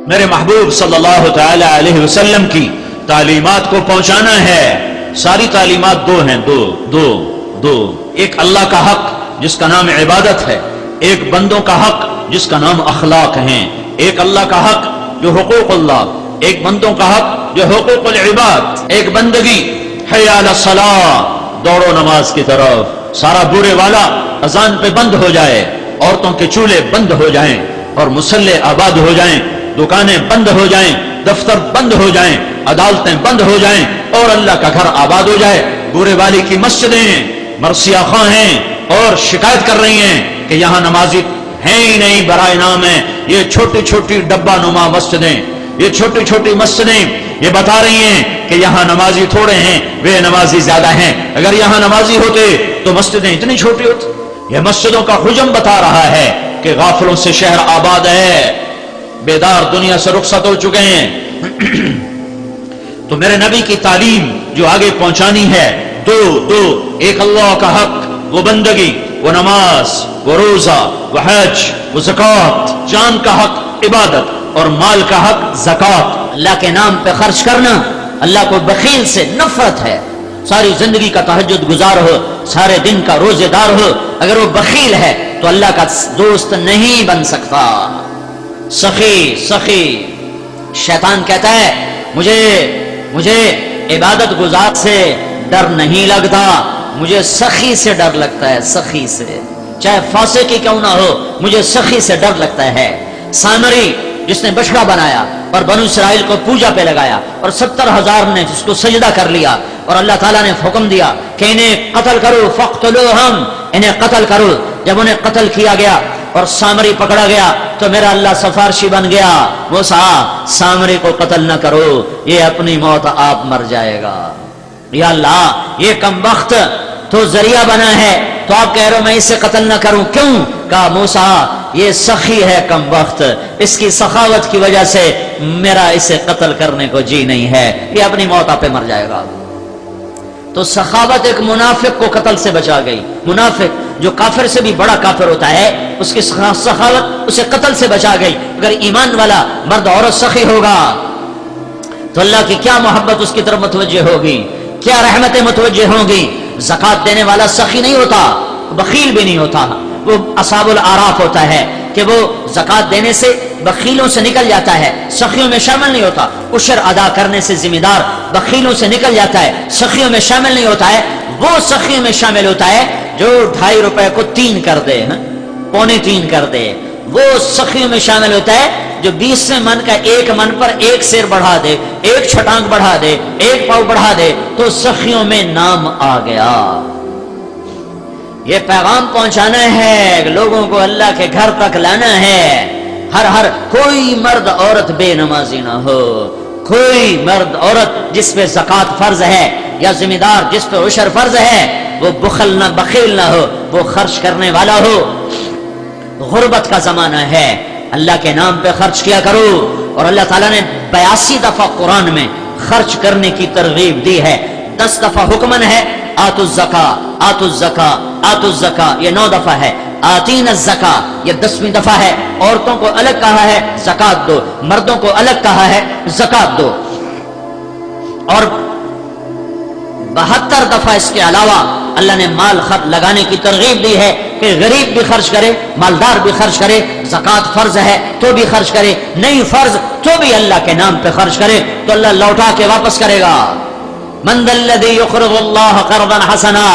میرے محبوب صلی اللہ تعالی علیہ وسلم کی تعلیمات کو پہنچانا ہے۔ ساری تعلیمات دو ہیں، دو ایک اللہ کا حق جس کا نام عبادت ہے، ایک بندوں کا حق جس کا نام اخلاق ہیں۔ ایک اللہ کا حق جو حقوق اللہ، ایک بندوں کا حق جو حقوق العباد۔ ایک بندگی حی علی الصلاۃ، دوڑو نماز کی طرف، سارا برے والا اذان پہ بند ہو جائے، عورتوں کے چولہے بند ہو جائیں اور مصلے آباد ہو جائیں، دکانیں بند ہو جائیں، دفتر بند ہو جائیں، عدالتیں بند ہو جائیں اور اللہ کا گھر آباد ہو جائے۔ برے والی کی مسجدیں مرثیہ خواہ ہیں اور شکایت کر رہی ہیں کہ یہاں نمازی ہیں ہی نہیں، برائے نام ہے یہ چھوٹی چھوٹی ڈبہ نما مسجدیں، یہ چھوٹی چھوٹی مسجدیں یہ بتا رہی ہیں کہ یہاں نمازی تھوڑے ہیں، وہ نمازی زیادہ ہیں۔ اگر یہاں نمازی ہوتے تو مسجدیں اتنی چھوٹی ہوتی۔ یہ مسجدوں کا حجم بتا رہا ہے کہ غافلوں سے شہر آباد ہے، بیدار دنیا سے رخصت ہو چکے ہیں۔ تو میرے نبی کی تعلیم جو آگے پہنچانی ہے، دو ایک اللہ کا حق، وہ بندگی، وہ نماز، وہ روزہ، وہ حج، وہ زکوٰۃ، جان کا حق عبادت اور مال کا حق زکوٰۃ۔ اللہ کے نام پہ خرچ کرنا، اللہ کو بخیل سے نفرت ہے۔ ساری زندگی کا تہجد گزار ہو، سارے دن کا روزے دار ہو، اگر وہ بخیل ہے تو اللہ کا دوست نہیں بن سکتا۔ سخی شیطان کہتا ہے مجھے عبادت گزار سے ڈر نہیں لگتا، مجھے سخی سے ڈر لگتا ہے، سخی سے، چاہے فاسق ہی کیوں نہ ہو، مجھے سخی سے ڈر لگتا ہے۔ سامری جس نے بچڑا بنایا اور بنو اسرائیل کو پوجا پہ لگایا اور 70,000 نے اس کو سجدہ کر لیا اور اللہ تعالیٰ نے حکم دیا کہ انہیں قتل کرو، فقتلوہم، انہیں قتل کرو۔ جب انہیں قتل کیا گیا اور سامری پکڑا گیا تو میرا اللہ سفارشی بن گیا، موسیٰ سامری کو قتل نہ کرو، یہ اپنی موت آپ مر جائے گا۔ یا اللہ یہ کم وقت تو ذریعہ بنا ہے تو آپ کہہ رہے ہو میں اسے قتل نہ کروں، کیوں؟ کہا موسیٰ یہ سخی ہے کم وقت، اس کی سخاوت کی وجہ سے میرا اسے قتل کرنے کو جی نہیں ہے، یہ اپنی موت آپ پہ مر جائے گا۔ تو سخاوت ایک منافق کو قتل سے بچا گئی۔ منافق جو کافر سے بھی بڑا کافر ہوتا ہے، اس کی سخاوت اسے قتل سے بچا گئی۔ اگر ایمان والا مرد عورت سخی ہوگا تو اللہ کی کیا محبت اس کی طرف متوجہ ہوگی، کیا رحمتیں متوجہ ہوں گی۔ زکوٰۃ دینے والا سخی نہیں ہوتا، بخیل بھی نہیں ہوتا، وہ اصحاب الاعراف ہوتا ہے کہ وہ زکوٰۃ دینے سے بخیلوں سے نکل جاتا ہے، سخیوں میں شامل نہیں ہوتا۔ عشر ادا کرنے سے ذمہ دار بخیلوں سے نکل جاتا ہے، سخیوں میں شامل نہیں ہوتا ہے۔ وہ سخیوں میں شامل ہوتا ہے جو 2.5 روپے کو 3 کر دے، 2.25 کر دے۔ وہ سخیوں میں شامل ہوتا ہے جو 20 من کا 1 من پر 1 سیر بڑھا دے، 1 چھٹانک بڑھا دے، 1 پاؤ بڑھا دے تو سخیوں میں نام آ گیا۔ یہ پیغام پہنچانا ہے، لوگوں کو اللہ کے گھر تک لانا ہے۔ ہر کوئی مرد عورت بے نمازی نہ ہو، کوئی مرد عورت جس پہ زکوٰۃ فرض ہے یا ذمہ دار جس پہ عشر فرض ہے وہ بخیل نہ ہو، وہ خرچ کرنے والا ہو۔ غربت کا زمانہ ہے، اللہ کے نام پہ خرچ کیا کرو۔ اور اللہ تعالیٰ نے 82 دفعہ قرآن میں خرچ کرنے کی ترغیب دی ہے۔ 10 دفعہ حکمن ہے آتوا الزکاۃ، آتوا الزکاۃ، آتوا الزکاۃ، یہ 9 دفعہ ہے۔ آتین الزکاۃ یہ 10ویں دفعہ ہے۔ عورتوں کو الگ کہا ہے زکوٰۃ دو، مردوں کو الگ کہا ہے زکوٰۃ دو۔ اور 72 دفعہ اس کے علاوہ اللہ نے مال لگانے کی ترغیب دی ہے کہ غریب بھی خرچ کرے، مالدار بھی خرچ کرے، زکوٰۃ فرض ہے تو بھی خرچ کرے، نہیں فرض تو بھی اللہ کے نام پہ خرچ کرے تو اللہ لوٹا کے واپس کرے گا۔ من ذا الذی یقرض اللہ قرضا حسنا،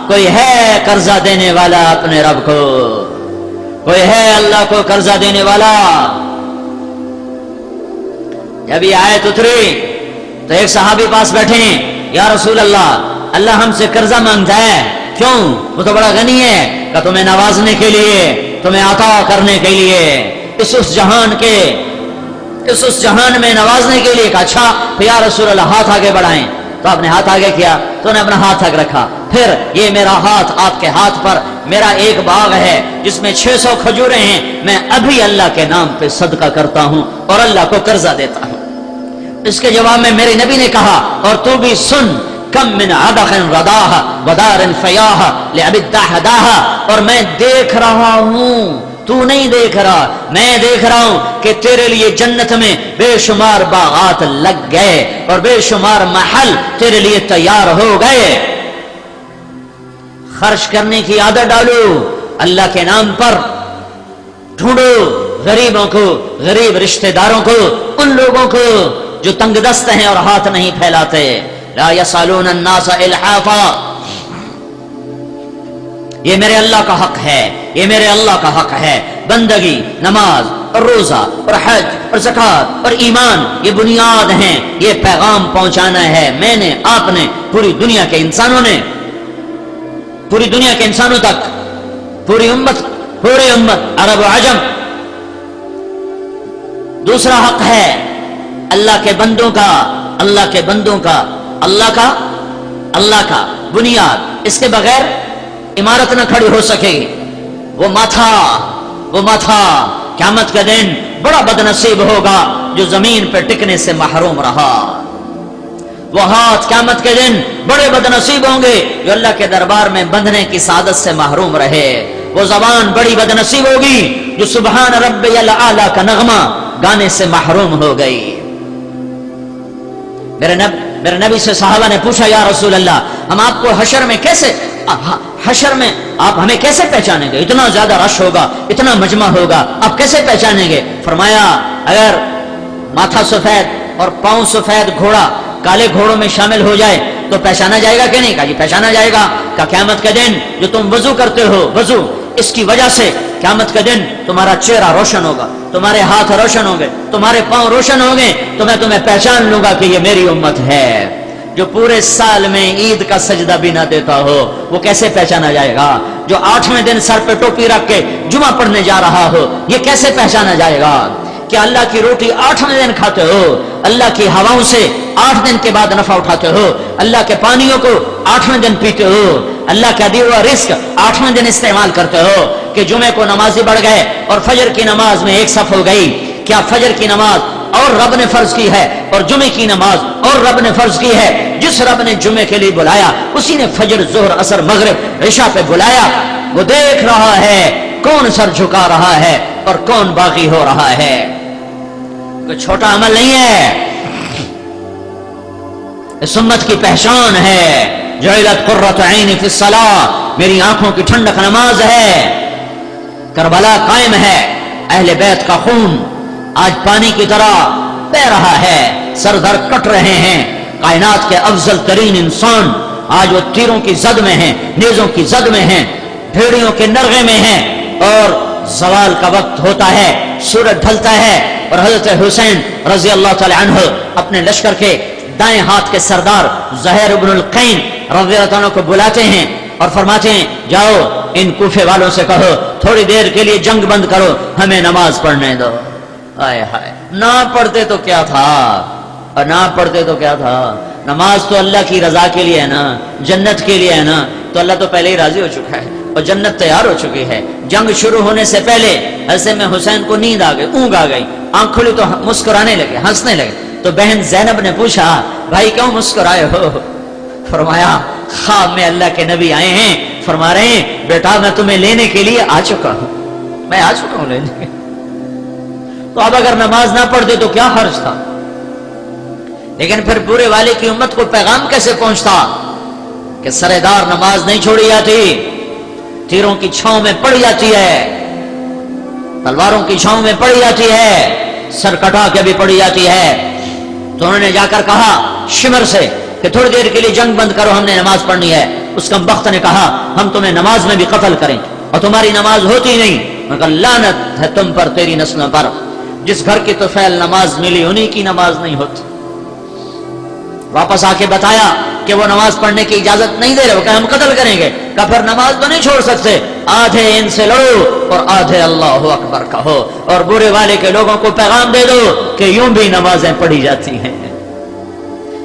کوئی ہے قرضہ دینے والا اپنے رب کو، کوئی ہے اللہ کو قرضہ دینے والا۔ جب یہ آیت اتری تو ایک صحابی پاس بیٹھے ہیں، یا رسول اللہ ہم سے قرضہ مانگتا ہے، کیوں؟ وہ تو بڑا غنی ہے، کہ تمہیں نوازنے کے لیے، تمہیں عطا کرنے کے لیے، اس جہان میں نوازنے کے لیے۔ کہا اچھا یا رسول اللہ ہاتھ آگے بڑھائیں، تو آپ نے ہاتھ آگے کیا تو انہیں اپنا ہاتھ آگے رکھا، پھر یہ میرا ہاتھ آپ کے ہاتھ پر، میرا ایک باغ ہے جس میں 600 کھجوریں ہیں، میں ابھی اللہ کے نام پہ صدقہ کرتا ہوں اور اللہ کو قرضہ دیتا ہوں۔ اس کے جواب میں میرے نبی نے کہا اور تو بھی سن، کم من عبخ رداہ ودار فیاہ لعبد ہداہ، اور میں دیکھ رہا ہوں تو نہیں دیکھ رہا، میں دیکھ رہا ہوں کہ تیرے لیے جنت میں بے شمار باغات لگ گئے اور بے شمار محل تیرے لیے تیار ہو گئے۔ خرچ کرنے کی عادت ڈالو اللہ کے نام پر، ڈھونڈو غریبوں کو، غریب رشتہ داروں کو، ان لوگوں کو جو تنگ دست ہیں اور ہاتھ نہیں پھیلاتے۔ لا یسالون الناس الحافا، یہ میرے اللہ کا حق ہے، یہ میرے اللہ کا حق ہے۔ بندگی، نماز اور روزہ اور حج اور زکوٰۃ اور ایمان یہ بنیاد ہیں، یہ پیغام پہنچانا ہے میں نے، آپ نے، پوری دنیا کے انسانوں نے، پوری دنیا کے انسانوں تک، پوری امت عرب و عجم۔ دوسرا حق ہے اللہ کے بندوں کا، اللہ کے بندوں کا، اللہ کا بنیاد، اس کے بغیر عمارت نہ کھڑی ہو سکے۔ وہ ماتھا قیامت کے دن بڑا بدنصیب ہوگا جو زمین پہ ٹکنے سے محروم رہا۔ وہ ہاتھ قیامت کے دن بڑے بدنصیب ہوں گے جو اللہ کے دربار میں بندھنے کی سعادت سے محروم رہے۔ وہ زبان بڑی بدنصیب ہوگی جو سبحان ربی الاعلی کا نغمہ گانے سے محروم ہو گئی۔ میرے نبی سے صحابہ نے پوچھا یا رسول اللہ، ہم آپ کو حشر میں آپ ہمیں کیسے پہچانیں گے؟ اتنا زیادہ رش ہوگا، اتنا مجمع ہوگا، آپ کیسے پہچانیں گے؟ فرمایا اگر ماتھا سفید اور پاؤں سفید گھوڑا کالے گھوڑوں میں شامل ہو جائے تو پہچانا جائے گا کہ نہیں؟ کہا جی پہچانا جائے گا۔ کہ قیامت کے دن جو تم وضو کرتے ہو، وضو اس کی وجہ سے قیامت کے دن تمہارا چہرہ روشن ہوگا، تمہارے ہاتھ روشن ہوں گے، تمہارے پاؤں روشن ہوں گے، تو میں تمہیں پہچان لوں گا کہ یہ میری امت ہے۔ جو پورے سال میں عید کا سجدہ بھی نہ دیتا ہو وہ کیسے پہچانا جائے گا؟ جو 8ویں دن سر پہ ٹوپی رکھ کے جمعہ پڑھنے جا رہا ہو یہ کیسے پہچانا جائے گا؟ کہ اللہ کی روٹی 8ویں دن کھاتے ہو، اللہ کی ہواؤں سے 8 دن کے بعد نفع اٹھاتے ہو، اللہ کے پانیوں کو 8ویں دن پیتے ہو، اللہ کا دیا ہوا رزق 8ویں دن استعمال کرتے ہو، کہ جمعے کو نمازی بڑھ گئے اور فجر کی نماز میں ایک صف ہو گئی۔ کیا فجر کی نماز اور رب نے فرض کی ہے اور جمعے کی نماز اور رب نے فرض کی ہے؟ جس رب نے جمعے کے لیے بلایا اسی نے فجر، ظہر، عصر، مغرب، عشاء پہ بلایا۔ وہ دیکھ رہا ہے کون سر جھکا رہا ہے اور کون باغی ہو رہا ہے۔ کوئی چھوٹا عمل نہیں ہے، اس امت کی پہچان ہے۔ جعلت قرۃ عینی فی الصلاۃ، میری آنکھوں کی ٹھنڈک نماز ہے۔ کربلا قائم ہے، اہل بیت کا خون آج پانی کی طرح بہ رہا ہے، سر در کٹ رہے ہیں۔ کائنات کے افضل ترین انسان آج وہ تیروں کی زد میں ہیں، نیزوں کی زد میں ہیں، بھیڑیوں کے نرغے میں ہیں، اور زوال کا وقت ہوتا ہے، سورج ڈھلتا ہے، اور حضرت حسین رضی اللہ تعالی عنہ اپنے لشکر کے دائیں ہاتھ کے سردار زہیر بن القین رضی اللہ عنہ کو بلاتے ہیں اور فرماتے ہیں جاؤ ان کوفے والوں سے کہو تھوڑی دیر کے لیے جنگ بند کرو، ہمیں نماز پڑھنے دو۔ آئے ہائے، نہ پڑھتے تو کیا تھا، اور نہ پڑھتے تو کیا تھا؟ نماز تو اللہ کی رضا کے لیے ہے نا، جنت کے لیے ہے نا، تو اللہ تو پہلے ہی راضی ہو چکا ہے اور جنت تیار ہو چکی ہے۔ جنگ شروع ہونے سے پہلے ایسے میں حسین کو نیند آ گئی، اونگ آ گئی، آنکھ کھلی تو مسکرانے لگے، ہنسنے لگے۔ تو بہن زینب نے پوچھا بھائی کیوں مسکرائے ہو؟ فرمایا خواب میں اللہ کے نبی آئے ہیں، فرما رہے ہیں بیٹا میں تمہیں لینے کے لیے آ چکا ہوں، میں آ چکا ہوں لینے کے۔ تو اب اگر نماز نہ پڑھتے تو کیا حرج تھا؟ لیکن پھر پورے والے کی امت کو پیغام کیسے پہنچتا کہ سردار نماز نہیں چھوڑی جاتی، تیروں کی چھاؤں میں پڑ جاتی ہے، تلواروں کی چھاؤں میں پڑی جاتی ہے، سر کٹا کے بھی پڑی جاتی ہے۔ تو انہوں نے جا کر کہا شمر سے کہ تھوڑی دیر کے لیے جنگ بند کرو، ہم نے نماز پڑھنی ہے۔ اس کم بخت نے کہا ہم تمہیں نماز میں بھی قتل کریں اور تمہاری نماز ہوتی نہیں، مگر لعنت ہے تم پر، تیری نسلوں پر، جس گھر کی تو فعل نماز ملی انہی کی نماز نہیں ہوتی۔ واپس آ کے بتایا کہ وہ نماز پڑھنے کی اجازت نہیں دے رہے، وہ کہ ہم قتل کریں گے، کہ پھر نماز تو نہیں چھوڑ سکتے، آدھے ان سے لڑو اور آدھے اللہ اکبر کہو، اور برے والے کے لوگوں کو پیغام دے دو کہ یوں بھی نمازیں پڑھی جاتی ہیں۔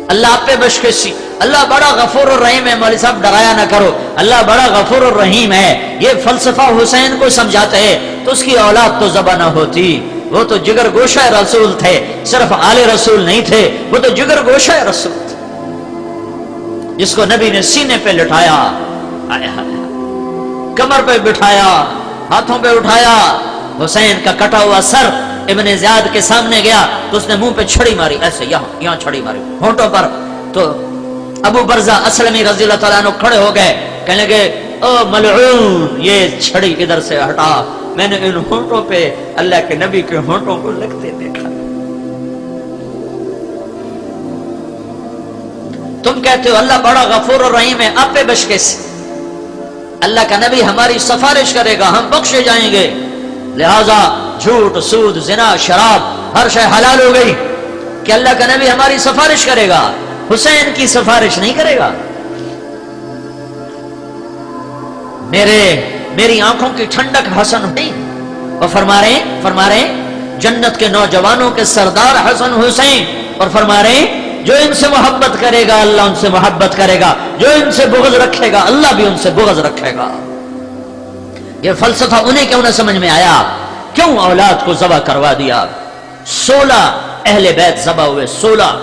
اللہ آپ پہ بشکشی، اللہ بڑا غفور الرحیم ہے۔ مولوی صاحب ڈرایا نہ کرو، اللہ بڑا غفور الرحیم ہے، یہ فلسفہ حسین کو سمجھاتے ہیں تو اس کی اولاد تو ذبح نہ ہوتی، وہ تو جگر گوشہ رسول تھے، صرف آل رسول نہیں تھے، وہ تو جگر گوشہ رسول تھے، جس کو نبی نے سینے پہ لٹایا، کمر پہ بٹھایا، ہاتھوں پہ اٹھایا، حسین کا کٹا ہوا سر ابن زیاد کے سامنے گیا تو اس نے منہ پہ چھڑی ماری، ایسے یہاں چھڑی ماری ہونٹوں پر. تو ابو برزہ اسلمی رضی اللہ تعالیٰ عنہ کھڑے ہو گئے، کہنے لگے او ملعون، یہ چھڑی ادھر سے ہٹا، میں نے ان ہونٹوں پہ اللہ کے نبی کے ہونٹوں کو لگتے دیکھا. تم کہتے ہو اللہ بڑا غفور اور رحیم ہے، آپ پہ بشکے سے اللہ کا نبی ہماری سفارش کرے گا، ہم بخشے جائیں گے. لہذا جھوٹ، سود، زنا، شراب ہر شے حلال ہو گئی کہ اللہ کا نبی ہماری سفارش کرے گا، حسین کی سفارش نہیں کرے گا. میری آنکھوں کی ٹھنڈک حسن ہوئی. اور فرما رہے جنت کے نوجوانوں کے سردار حسن حسین، اور فرما رہے جو ان سے محبت کرے گا اللہ ان سے محبت کرے گا، جو ان سے بغض رکھے گا اللہ بھی ان سے بغض رکھے گا. یہ فلسفہ انہیں کیوں نہ سمجھ میں آیا؟ کیوں اولاد کو ذبح کروا دیا؟ 16 اہل بیت ذبح ہوئے، 16.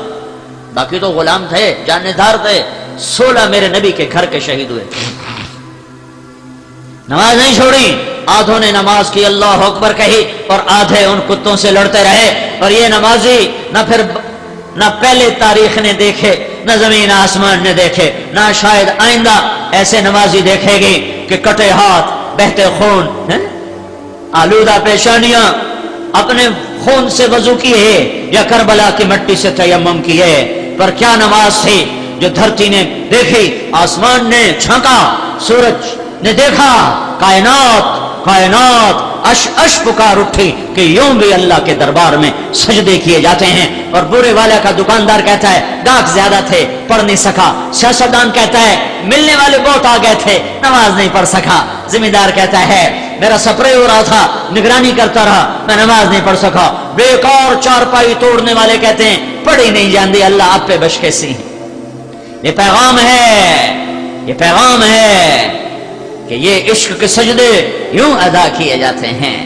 باقی تو غلام تھے، جانیدار تھے. 16 میرے نبی کے گھر کے شہید ہوئے. نماز نہیں چھوڑی، آدھوں نے نماز کی اللہ اکبر کہی اور آدھے ان کتوں سے لڑتے رہے. اور یہ نمازی نہ پہلے تاریخ نے دیکھے، نہ زمین آسمان نے دیکھے، نہ شاید آئندہ ایسے نمازی دیکھے گی کہ کٹے ہاتھ، بہتے خون، آلودہ پیشانیاں، اپنے خون سے وضو کیے یا کربلا کی مٹی سے تیمم کیے. پر کیا نماز تھی جو دھرتی نے دیکھی، آسمان نے چھانکا، سورج نے دیکھا، کائنات اش پکار اٹھی کہ یوں بھی اللہ کے دربار میں سجدے کیے جاتے ہیں. اور بورے والا کا دکاندار کہتا ہے گاہک زیادہ تھے پڑھ نہیں سکا. سیاستدان کہتا ہے ملنے والے بہت آ گئے تھے نماز نہیں پڑھ سکا. ذمہ دار کہتا ہے میرا سپرے ہو رہا تھا نگرانی کرتا رہا میں نماز نہیں پڑھ سکا. بیکار چارپائی توڑنے والے کہتے ہیں پڑھی نہیں جاندی اللہ آپ پہ بشکے سی. یہ پیغام ہے کہ یہ عشق کے سجدے یوں ادا کیے جاتے ہیں.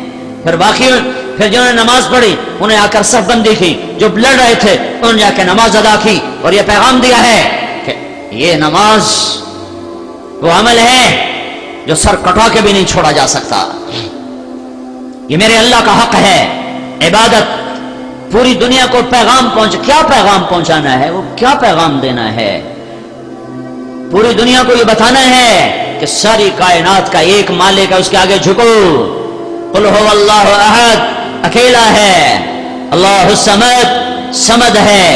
پھر جنہوں نے نماز پڑھی انہیں آ کر صف بندی کی، جو لڑ رہے تھے انہوں نے جا کے نماز ادا کی اور یہ پیغام دیا ہے کہ یہ نماز وہ عمل ہے جو سر کٹا کے بھی نہیں چھوڑا جا سکتا. یہ میرے اللہ کا حق ہے. عبادت پوری دنیا کو کیا پیغام پہنچانا ہے، وہ کیا پیغام دینا ہے؟ پوری دنیا کو یہ بتانا ہے کہ ساری کائنات کا ایک مالک ہے، اس کے آگے جھکو. قل هو اللہ احد، اکیلا ہے. اللہ الصمد، صمد ہے.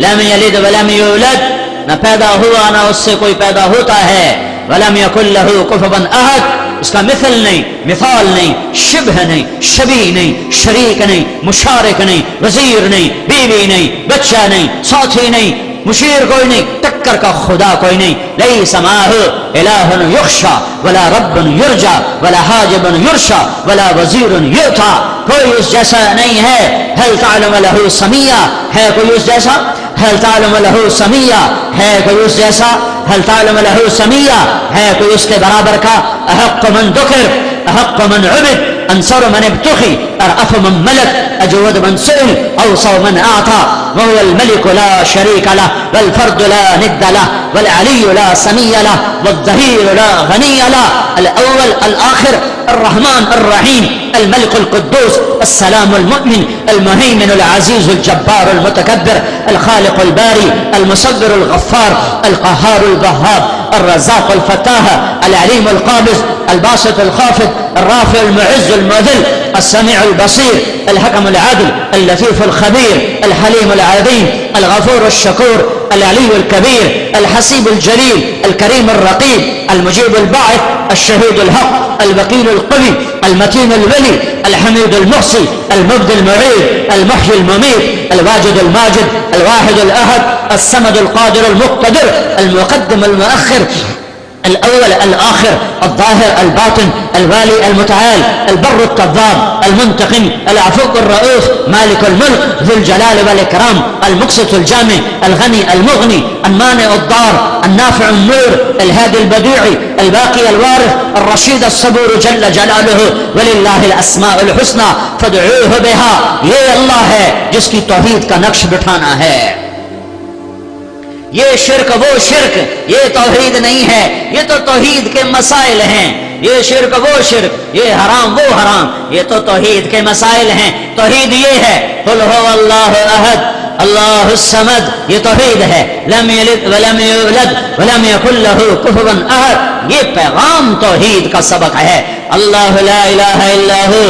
لم یلد ولم یولد، نہ پیدا ہوا نہ اس سے کوئی پیدا ہوتا ہے. ولم یکن لہ کفوا احد، اس کا مثل نہیں، مثال نہیں، شبہ نہیں، شبیہ نہیں، شریک نہیں، مشارک نہیں، وزیر نہیں، بیوی نہیں، بچہ نہیں، ساتھی نہیں، مشیر کوئی نہیں، ٹکر کا خدا کوئی نہیں. لیس معہ الہ یخشا ولا رب یرجا ولا حاجب یرشا ولا وزیر یؤتا. کوئی اس جیسا نہیں ہے. هل تعلم له سمیہ، ہے کوئی اس جیسا؟ هل تعلم له سمیہ، ہے کوئی اس جیسا؟ هل تعلم له سمیہ، ہے کوئی اس کے برابر کا؟ احق من ذکر، احق من عبد، انصر من ابتغي، ارأف من ملك، اجود من سئل، اوصى من اعطى. وهو الملك لا شريك له والفرد لا ند له والعلي لا سمي له والظهير لا غني له. الاول الاخر، الرحمن الرحيم، الملك القدوس، السلام المؤمن، المهيمن العزيز الجبار المتكبر، الخالق الباري، المصور الغفار، القهار الوهاب، الرزاق الفتاح، العليم القابض، الباسط الخافض، الرافع المعز المذل، السميع البصير، الحكم العدل، اللطيف الخبير، الحليم العظيم، الغفور الشكور، العلي الكبير، الحسيب الجليل، الكريم الرقيب، المجيب الباعث، الشهيد الحق، الوكيل القوي، المتين الولي، الحميد المحصي، المبدي المعيد، المحيي المميت، الواجد الماجد، الواحد الأحد، الصمد القادر المقتدر، المقدم المؤخر، الأول الآخر، الظاهر الباطن، الوالي المتعال، البر التواب، المنتقم، العفو الرؤوف، مالك الملك، ذو الجلال والإكرام، المقسط الجامع، الغني المغني، المانع الضار، النافع النور، الهادي البديع، الباقي الوارث، الرشيد الصبور جل جلاله. ولله الأسماء الحسنى فادعوه بها. یہ اللہ ہے جس کی توحید کا نقش بٹھانا ہے. یہ شرک وہ شرک، یہ توحید نہیں ہے. یہ تو توحید کے مسائل ہیں. یہ شرک وہ شرک، یہ حرام وہ حرام، یہ تو توحید کے مسائل ہیں۔ توحید یہ ہے قل هو اللہ احد اللہ الصمد، یہ توحید ہے، لم یلد ولم یولد ولم یکن لہ کفوا احد، یہ پیغام توحید کا سبق ہے۔ اللہ لا الہ الا ہو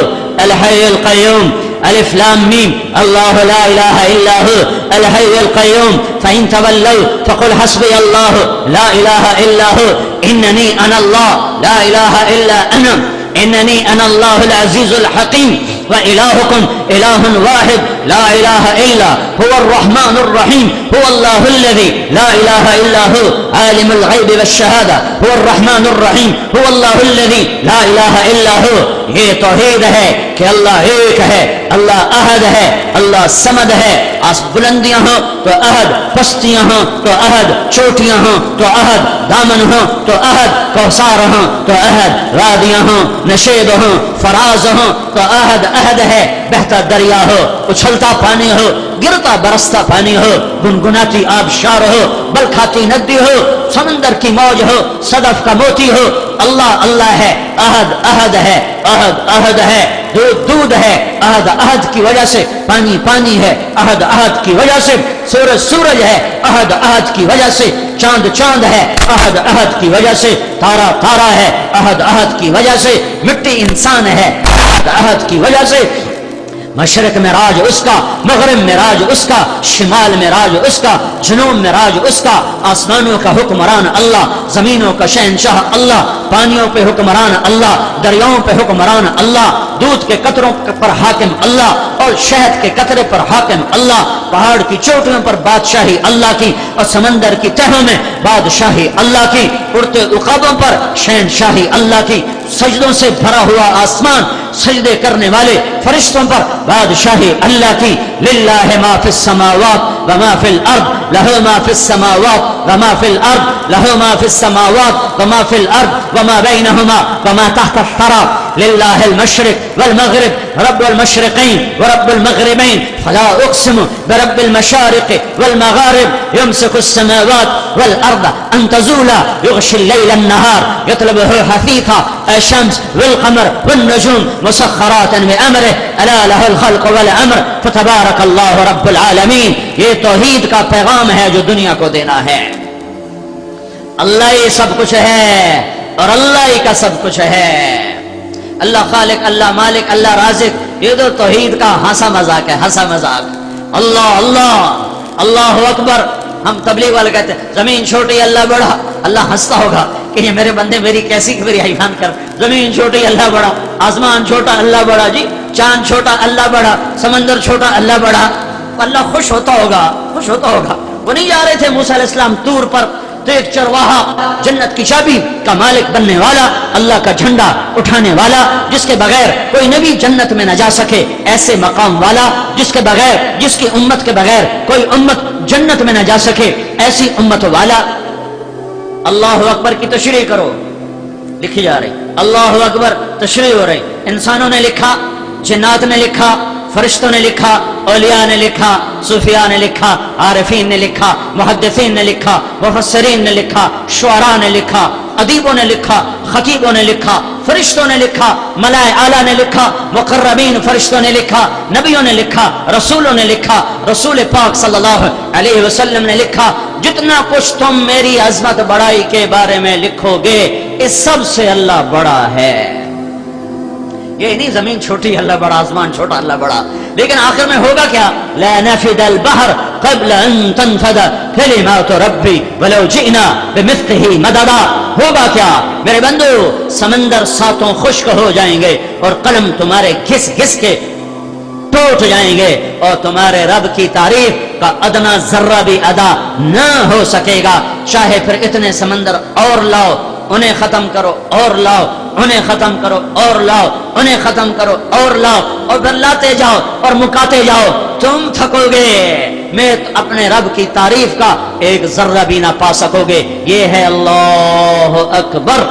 الحی القیوم الف لام میم، اللہ لا الہ الا ہو الحی القیوم فإن تولوا فقل حسبی اللہ لا الہ الا ہو اننی انا اللہ لا الہ الا انا اننی انا اللہ العزیز الحکیم وإلہکم الہ واحد لا الہ الا هو الرحمن الرحیم هو اللہ الذی لا الہ الا هو عالم الغیب والشہادہ هو الرحمن الرحیم هو اللہ الذی لا الہ الا هو۔ یہ توحید ہے کہ اللہ ایک ہے، اللہ احد ہے، اللہ صمد ہے۔ آس بلندیاں ہوں تو احد، پستیاں ہوں تو احد، چوٹیاں ہوں تو احد، دامن ہوں تو احد، کوثار ہوں تو احد، وادیاں ہوں، نشیب ہوں، فراز ہوں تو احد احد ہے۔ بہتا دریا ہو، اچھلتا پانی ہو، گرتا برستا پانی ہو، گنگناتی آبشار ہو، بلکھاتی ندی ہو، سمندر کی موج ہو، صدف کا موتی ہو، اللہ اللہ ہے، احد احد ہے، احد احد ہے۔ دودھ دودھ ہے، احد احد کی وجہ سے، پانی پانی ہے، احد احد کی وجہ سے، سورج سورج ہے، احد احد کی وجہ سے، چاند چاند ہے، احد احد کی وجہ سے، تارا تارا ہے، احد احد کی وجہ سے، مٹی انسان ہے، احد احد کی وجہ سے۔ مشرق میں راج اس کا، مغرب میں راج اس کا، شمال میں راج اس کا، جنوب میں راج اس کا۔ آسمانوں کا حکمران اللہ، زمینوں کا شہنشاہ اللہ، پانیوں پہ حکمران اللہ، دریاؤں پہ حکمران اللہ، دودھ کے قطروں پر حاکم اللہ اور شہد کے قطرے پر حاکم اللہ، پہاڑ کی چوٹیوں پر بادشاہی اللہ کی اور سمندر کی تہوں میں بادشاہی اللہ کی، اڑتے عقابوں پر شہنشاہی اللہ کی، سجدوں سے بھرا ہوا آسمان، سجدے کرنے والے فرشتوں پر بادشاہی اللہ کی۔ للہ ما فی السماوات وما فی الارض لہ ما فی السماوات وما فی الارض لہ ما فی السماوات وما فی الارض وما بینہما وما تحت الثری للہ المشرق والمغرب رب المشرقین ورب المغربین فلا اقسم برب المشارق والمغارب یمسک السماوات والارض ان تزولا یغشی اللیل النہار یطلبہ حثیثا الشمس والقمر والنجوم مسخرات بأمره الا له الخلق والامر فتبارک اللہ رب العالمین۔ یہ توحید کا پیغام ہے جو دنیا کو دینا ہے۔ اللہ ہی سب کچھ ہے اور اللہ ہی کا سب کچھ ہے۔ اللہ خالق، اللہ مالک، اللہ رازق، یہ تو توحید کا ہنسا مذاق ہے، ہنسا مذاق۔ اللہ اللہ اللہ اکبر۔ ہم تبلیغ والے کہتے ہیں زمین چھوٹی اللہ بڑا، اللہ ہنستا ہوگا کہ یہ میرے بندے میری کیسی کبریائی بیان کر، زمین چھوٹی اللہ بڑا، آسمان چھوٹا اللہ بڑا، جی چاند چھوٹا اللہ بڑا، سمندر چھوٹا اللہ بڑا۔ اللہ خوش ہوتا ہوگا، خوش ہوتا ہوگا۔ وہ نہیں جا رہے تھے موسیٰ علیہ السلام طور پر، تو ایک چرواہا جنت کی چابی کا مالک بننے والا، اللہ کا جھنڈا اٹھانے والا، جس کے بغیر کوئی نبی جنت میں نہ جا سکے، ایسے مقام والا، جس کے بغیر، جس کی امت کے بغیر کوئی امت جنت میں نہ جا سکے، ایسی امت والا۔ اللہ اکبر کی تشریح کرو، لکھی جا رہی، اللہ اکبر تشریح ہو رہی۔ انسانوں نے لکھا، جنات نے لکھا، فرشتوں نے لکھا، اولیاء نے لکھا، صوفیاء نے لکھا، عارفین نے لکھا، محدثین نے لکھا، مفسرین نے لکھا، شعراء نے لکھا، ادیبوں نے لکھا، خطیبوں نے لکھا، فرشتوں نے لکھا، ملائے اعلیٰ نے لکھا، مقربین فرشتوں نے لکھا، نبیوں نے لکھا، رسولوں نے لکھا، رسول پاک صلی اللہ علیہ وسلم نے لکھا۔ جتنا کچھ تم میری عظمت بڑائی کے بارے میں لکھو گے، اس سب سے اللہ بڑا ہے۔ یہ نہیں زمین چھوٹی اللہ بڑا، آسمان چھوٹا اللہ بڑا، لیکن آخر میں ہوگا کیا؟ لا نفد البحر قبل ان تنفد کلمات ربی ولو جئنا بمثلہ مددا۔ ہوگا کیا میرے بندو؟ سمندر ساتوں خشک ہو جائیں گے اور قلم تمہارے گھس گھس کے ٹوٹ جائیں گے، اور تمہارے رب کی تعریف کا ادنا ذرہ بھی ادا نہ ہو سکے گا، چاہے پھر اتنے سمندر اور لاؤ، انہیں ختم کرو اور لاؤ، انہیں ختم کرو اور لاؤ، انہیں ختم کرو اور لاؤ، اور پھر لاتے جاؤ اور مکاتے جاؤ، تم تھکو گے، میں اپنے رب کی تعریف کا ایک ذرہ بھی نہ پا سکو گے۔ یہ ہے اللہ اکبر۔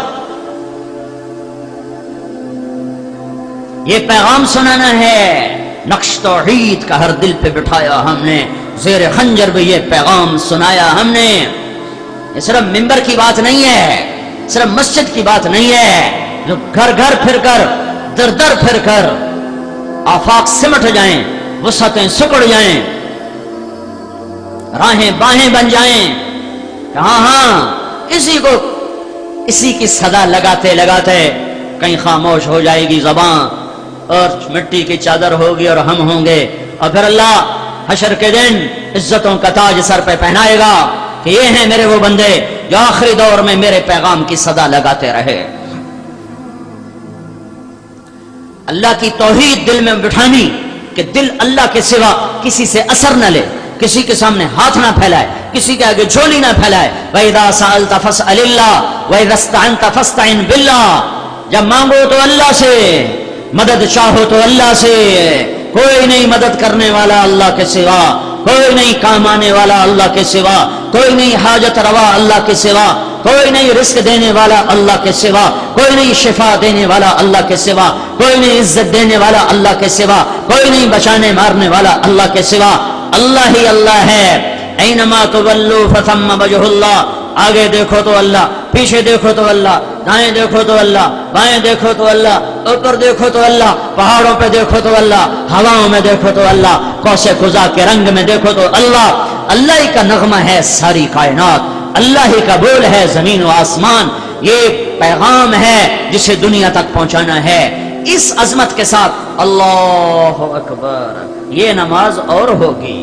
یہ پیغام سنانا ہے، نقش توحید کا ہر دل پہ بٹھایا ہم نے، زیر خنجر بھی یہ پیغام سنایا ہم نے۔ یہ صرف منبر کی بات نہیں ہے، صرف مسجد کی بات نہیں ہے، جو گھر گھر پھر کر در در پھر کر آفاق سمٹ جائیں، وسعتیں سکڑ جائیں، راہیں باہیں بن جائیں، ہاں ہاں اسی کی صدا لگاتے لگاتے کہیں خاموش ہو جائے گی زبان اور مٹی کی چادر ہوگی اور ہم ہوں گے، اور پھر اللہ حشر کے دن عزتوں کا تاج سر پہ پہنائے گا کہ یہ ہیں میرے وہ بندے جو آخری دور میں میرے پیغام کی صدا لگاتے رہے۔ اللہ کی توحید دل میں بٹھانی کہ دل اللہ کے سوا کسی سے اثر نہ لے، کسی کے سامنے ہاتھ نہ پھیلائے، کسی کے آگے جھولی نہ پھیلائے۔ وَإِذَا سَأَلْتَ فَاسْأَلِ اللَّهَ وَإِذَا اسْتَعَنْتَ فَاسْتَعِنْ بِاللَّهِ، جب مانگو تو اللہ سے، مدد چاہو تو اللہ سے، کوئی نہیں مدد کرنے والا اللہ کے سوا، کوئی نہیں کام آنے والا اللہ کے سوا، کوئی نہیں حاجت روا اللہ کے سوا، کوئی نہیں رزق دینے والا اللہ کے سوا، کوئی نہیں شفا دینے والا اللہ کے سوا، کوئی نہیں عزت دینے والا اللہ کے سوا، کوئی نہیں بچانے مارنے والا اللہ کے سوا، اللہ ہی اللہ ہے۔ اینما تولوا فثم وجہ اللہ، آگے دیکھو تو اللہ، پیچھے دیکھو تو اللہ، دائیں دیکھو تو اللہ، بائیں دیکھو تو اللہ، اوپر دیکھو تو اللہ، پہاڑوں پہ دیکھو تو اللہ، ہواؤں میں دیکھو تو اللہ، قوس قزح کے رنگ میں دیکھو تو اللہ۔ اللہ ہی کا نغمہ ہے ساری کائنات، اللہ ہی کا بول ہے زمین و آسمان، یہ پیغام ہے جسے دنیا تک پہنچانا ہے۔ اس عظمت کے ساتھ اللہ اکبر، یہ نماز اور ہوگی،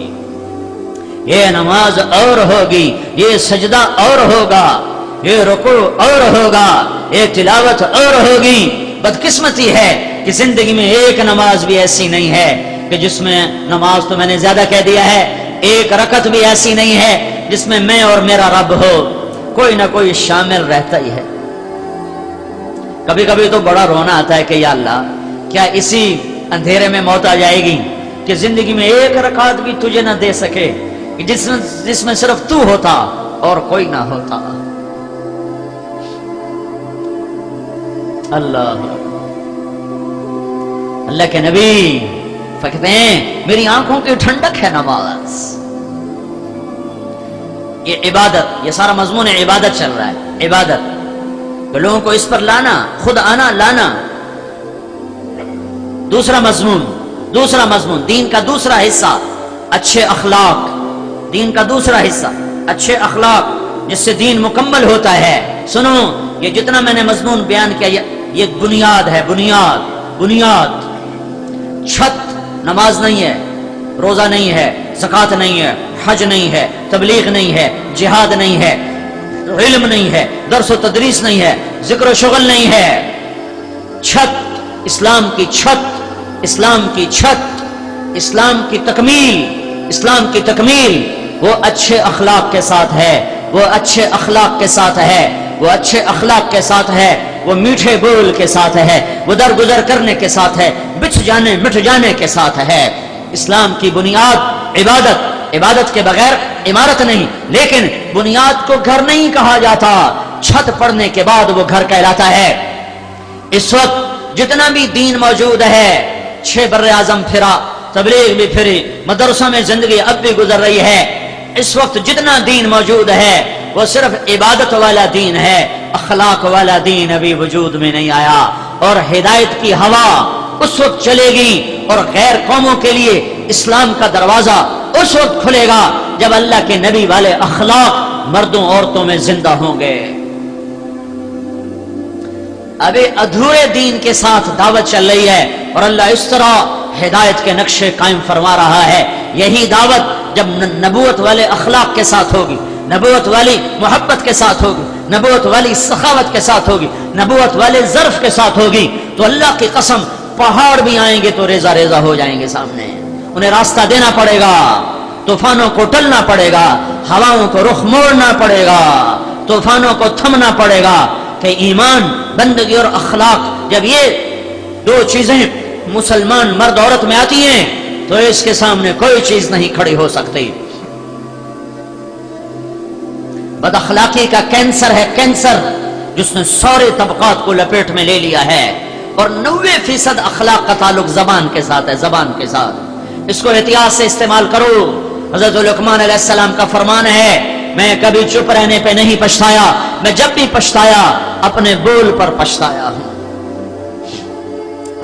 یہ نماز اور ہوگی، یہ سجدہ اور ہوگا، یہ رکوع اور ہوگا، یہ تلاوت اور ہوگی۔ بدقسمتی ہے کہ زندگی میں ایک نماز بھی ایسی نہیں ہے کہ جس میں، نماز تو میں نے زیادہ کہہ دیا ہے، ایک رکعت بھی ایسی نہیں ہے جس میں میں اور میرا رب ہو، کوئی نہ کوئی شامل رہتا ہی ہے۔ کبھی کبھی تو بڑا رونا آتا ہے کہ یا اللہ، کیا اسی اندھیرے میں موت آ جائے گی کہ زندگی میں ایک رکعت بھی تجھے نہ دے سکے، جس میں صرف تو ہوتا اور کوئی نہ ہوتا۔ اللہ کے نبی کہتے ہیں میری آنکھوں کی ٹھنڈک ہے نماز۔ یہ عبادت، یہ سارا مضمون عبادت چل رہا ہے، عبادت کہ لوگوں کو اس پر لانا، خود آنا لانا۔ دوسرا مضمون دین کا دوسرا حصہ اچھے اخلاق، دین کا دوسرا حصہ اچھے اخلاق جس سے دین مکمل ہوتا ہے۔ سنو، یہ جتنا میں نے مضمون بیان کیا یہ بنیاد ہے، بنیاد۔ چھت نماز نہیں ہے، روزہ نہیں ہے، زکوٰۃ نہیں ہے، حج نہیں ہے، تبلیغ نہیں ہے، جہاد نہیں ہے، علم نہیں ہے، درس و تدریس نہیں ہے، ذکر و شغل نہیں ہے۔ چھت، اسلام کی چھت، اسلام کی چھت، اسلام کی تکمیل، اسلام کی تکمیل وہ اچھے اخلاق کے ساتھ ہے، وہ اچھے اخلاق کے ساتھ ہے، وہ اچھے اخلاق کے ساتھ ہے، وہ میٹھے بول کے ساتھ ہے، وہ درگزر کرنے کے ساتھ ہے، مٹ جانے کے ساتھ ہے۔ اسلام کی بنیاد عبادت، عبادت کے بغیر عمارت نہیں، لیکن بنیاد کو گھر نہیں کہا جاتا، چھت پڑنے کے بعد وہ گھر کہلاتا ہے۔ اس وقت جتنا بھی دین موجود ہے، 6 بر اعظم پھرا، تبلیغ بھی پھری، مدرسوں میں زندگی اب بھی گزر رہی ہے، اس وقت جتنا دین موجود ہے وہ صرف عبادت والا دین ہے، اخلاق والا دین ابھی وجود میں نہیں آیا۔ اور ہدایت کی ہوا اس وقت چلے گی اور غیر قوموں کے لیے اسلام کا دروازہ اس وقت کھلے گا جب اللہ کے نبی والے اخلاق مردوں عورتوں میں زندہ ہوں گے۔ ابھی ادھورے دین کے ساتھ دعوت چل رہی ہے اور اللہ اس طرح ہدایت کے نقشے قائم فرما رہا ہے۔ یہی دعوت جب نبوت والے اخلاق کے ساتھ ہوگی، نبوت والی محبت کے ساتھ ہوگی، نبوت والی سخاوت کے ساتھ ہوگی، نبوت والے ظرف کے ساتھ ہوگی، تو اللہ کی قسم پہاڑ بھی آئیں گے تو ریزہ ریزہ ہو جائیں گے سامنے، انہیں راستہ دینا پڑے گا، طوفانوں کو ٹلنا پڑے گا، ہواؤں کو رخ موڑنا پڑے گا، طوفانوں کو تھمنا پڑے گا کہ ایمان، بندگی اور اخلاق جب یہ 2 چیزیں مسلمان مرد عورت میں آتی ہیں تو اس کے سامنے کوئی چیز نہیں کھڑی ہو سکتی۔ بد اخلاقی کا کینسر ہے، کینسر جس نے سارے طبقات کو لپیٹ میں لے لیا ہے، اور 90% اخلاق کا تعلق زبان کے ساتھ ہے، زبان کے ساتھ۔ اس کو احتیاط سے استعمال کرو۔ حضرت لقمان علیہ السلام کا فرمان ہے، میں کبھی چپ رہنے پہ نہیں پچھتایا، میں جب بھی پچھتایا اپنے بول پر پچھتایا ہوں۔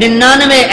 99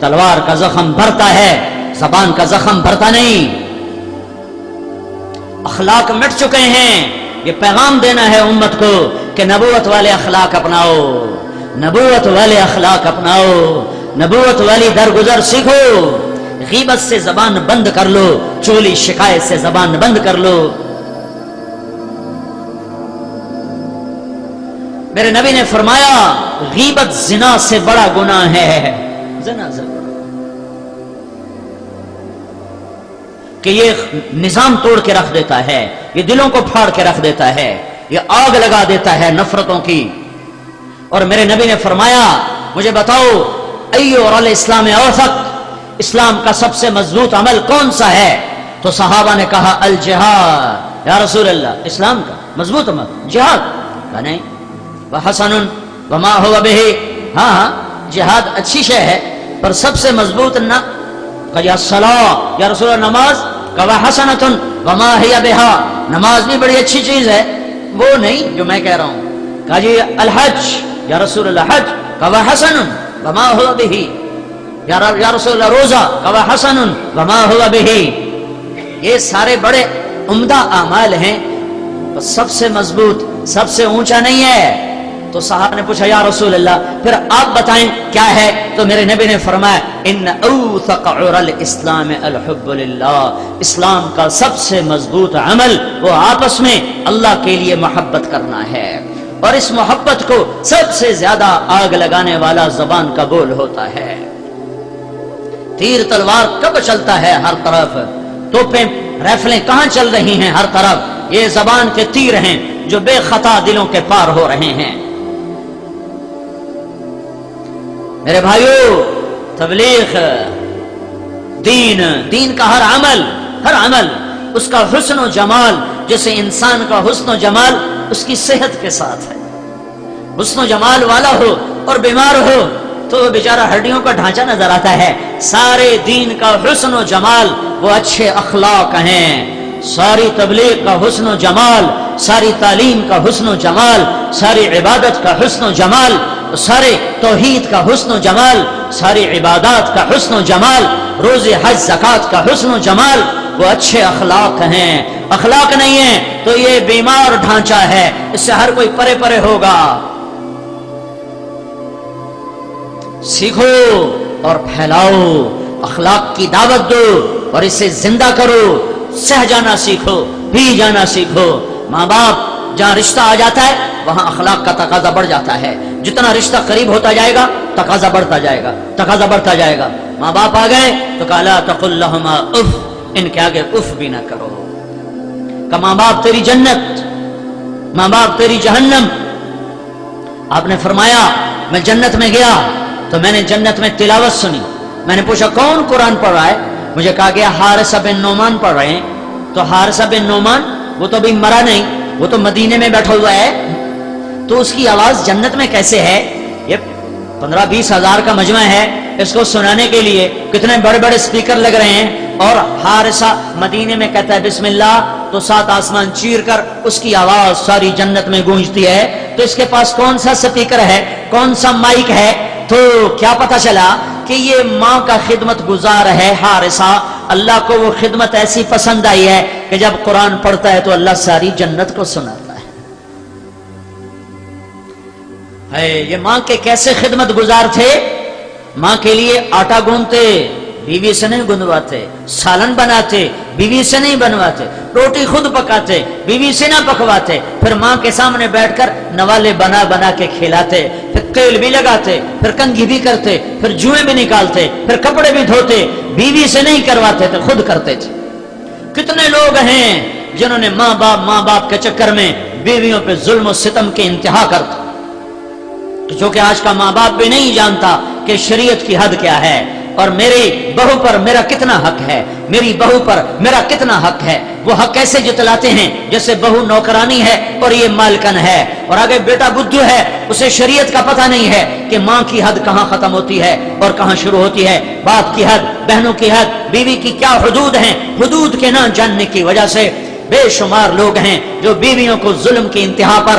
تلوار کا زخم بھرتا ہے، زبان کا زخم بھرتا نہیں۔ اخلاق مٹ چکے ہیں، یہ پیغام دینا ہے امت کو کہ نبوت والے اخلاق اپناؤ، نبوت والے اخلاق اپناؤ، نبوت والی درگزر سیکھو۔ غیبت سے زبان بند کر لو، چولی شکایت سے زبان بند کر لو۔ میرے نبی نے فرمایا غیبت زنا سے بڑا گناہ ہے، زنا سے بڑا، کہ یہ نظام توڑ کے رکھ دیتا ہے، یہ دلوں کو پھاڑ کے رکھ دیتا ہے، یہ آگ لگا دیتا ہے نفرتوں کی۔ اور میرے نبی نے فرمایا مجھے بتاؤ ایو الاسلام اوثق، اسلام کا سب سے مضبوط عمل کون سا ہے؟ تو صحابہ نے کہا الجہاد، یا رسول اللہ اسلام کا مضبوط عمل جہاد؟ کہا نہیں، وحسن وما هو به، ہاں ہاں جہاد اچھی شے ہے پر سب سے مضبوط نہ، کہا یا الصلاۃ، یا رسول اللہ نماز، کہا حسنۃ وما هي بها، نماز بھی بڑی اچھی چیز ہے، وہ نہیں جو میں کہہ رہا ہوں۔ کہا جی الحج، یا رسول اللہ حج، کہا حسن وما هو به، یا رسول اللہ روزہ، کہا حسن وما هو به۔ یہ سارے بڑے عمدہ اعمال ہیں، سب سے مضبوط، سب سے اونچا نہیں ہے۔ تو صحابہ نے پوچھا یا رسول اللہ پھر آپ بتائیں کیا ہے؟ تو میرے نبی نے فرمایا ان اوثق عر الاسلام الحب للہ، اسلام کا سب سے مضبوط عمل وہ آپس میں اللہ کے لیے محبت کرنا ہے، اور اس محبت کو سب سے زیادہ آگ لگانے والا زبان کا بول ہوتا ہے۔ تیر تلوار کب چلتا ہے ہر طرف، توپیں رائفلیں کہاں چل رہی ہیں ہر طرف؟ یہ زبان کے تیر ہیں جو بے خطا دلوں کے پار ہو رہے ہیں۔ میرے بھائیو، تبلیغ، دین کا ہر عمل اس کا حسن و جمال، جیسے انسان کا حسن و جمال اس کی صحت کے ساتھ ہے، حسن و جمال والا ہو اور بیمار ہو تو بیچارہ ہڈیوں کا ڈھانچہ نظر آتا ہے۔ سارے دین کا حسن و جمال وہ اچھے اخلاق ہیں، ساری تبلیغ کا حسن و جمال، ساری تعلیم کا حسن و جمال، ساری عبادت کا حسن و جمال، سارے توحید کا حسن و جمال، ساری عبادات کا حسن و جمال، روزے حج زکات کا حسن و جمال وہ اچھے اخلاق ہیں۔ اخلاق نہیں ہیں تو یہ بیمار ڈھانچہ ہے، اس سے ہر کوئی پرے پرے ہوگا۔ سیکھو اور پھیلاؤ، اخلاق کی دعوت دو اور اسے زندہ کرو، سہ جانا سیکھو، پی جانا سیکھو۔ ماں باپ جہاں رشتہ آ جاتا ہے وہاں اخلاق کا تقاضا بڑھ جاتا ہے، جتنا رشتہ قریب ہوتا جائے گا تقاضا بڑھتا جائے گا، تقاضا بڑھتا جائے گا۔ ماں باپ آ گئے تو کہا لا تقل لهما اف، ان کے آگے اف بھی نہ کرو۔ کہ ماں باپ تیری جنت، ماں باپ تیری جہنم۔ آپ نے فرمایا میں جنت میں گیا تو میں نے جنت میں تلاوت سنی، میں نے پوچھا کون قرآن پڑھ رہا ہے؟ مجھے کہا گیا حارثہ بن نعمان پڑھ رہے ہیں۔ تو حارثہ بن نعمان وہ تو ابھی مرا نہیں، وہ تو مدینے میں بیٹھا ہوا ہے، تو اس کی آواز جنت میں کیسے ہے؟ یہ 15-20 ہزار کا مجمع ہے، اس کو سنانے کے لیے کتنے بڑے بڑے سپیکر لگ رہے ہیں، اور حارثہ مدینے میں کہتا ہے بسم اللہ تو 7 آسمان چیر کر اس کی آواز ساری جنت میں گونجتی ہے۔ تو اس کے پاس کون سا سپیکر ہے، کون سا مائک ہے؟ تو کیا پتا چلا کہ یہ ماں کا خدمت گزار ہے حارثہ۔ اللہ کو وہ خدمت ایسی پسند آئی ہے کہ جب قرآن پڑھتا ہے تو اللہ ساری جنت کو سناتا ہے۔ یہ ماں کے کیسے خدمت گزار تھے؟ ماں کے لیے آٹا گوندتے، بیوی سے نہیں گندواتے، سالن بناتے، بیوی سے نہیں بنواتے، روٹی خود پکاتے، بیوی سے نہ پکواتے، پھر ماں کے سامنے بیٹھ کر نوالے بنا بنا کے کھلاتے، پھر تیل بھی لگاتے، پھر کنگھی بھی کرتے، پھر جوئیں بھی نکالتے، پھر کپڑے بھی دھوتے، بیوی سے نہیں کرواتے تھے، خود کرتے تھے۔ کتنے لوگ ہیں جنہوں نے ماں باپ کے چکر میں بیویوں پہ ظلم و ستم کے انتہا کرتے، جو کہ آج کا ماں باپ بھی نہیں جانتا کہ شریعت کی حد کیا ہے، اور میری بہو پر میرا کتنا حق ہے، میری بہو پر میرا کتنا حق ہے۔ وہ حق کیسے جتلاتے ہیں؟ جیسے بہو نوکرانی ہے اور یہ مالکن ہے، اور آگے بیٹا بدھو ہے، اسے شریعت کا پتہ نہیں ہے کہ ماں کی حد کہاں ختم ہوتی ہے اور کہاں شروع ہوتی ہے، باپ کی حد، بہنوں کی حد، بیوی کی کیا حدود ہیں۔ حدود کے نہ جاننے کی وجہ سے بے شمار لوگ ہیں جو بیویوں کو ظلم کی انتہا پر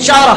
4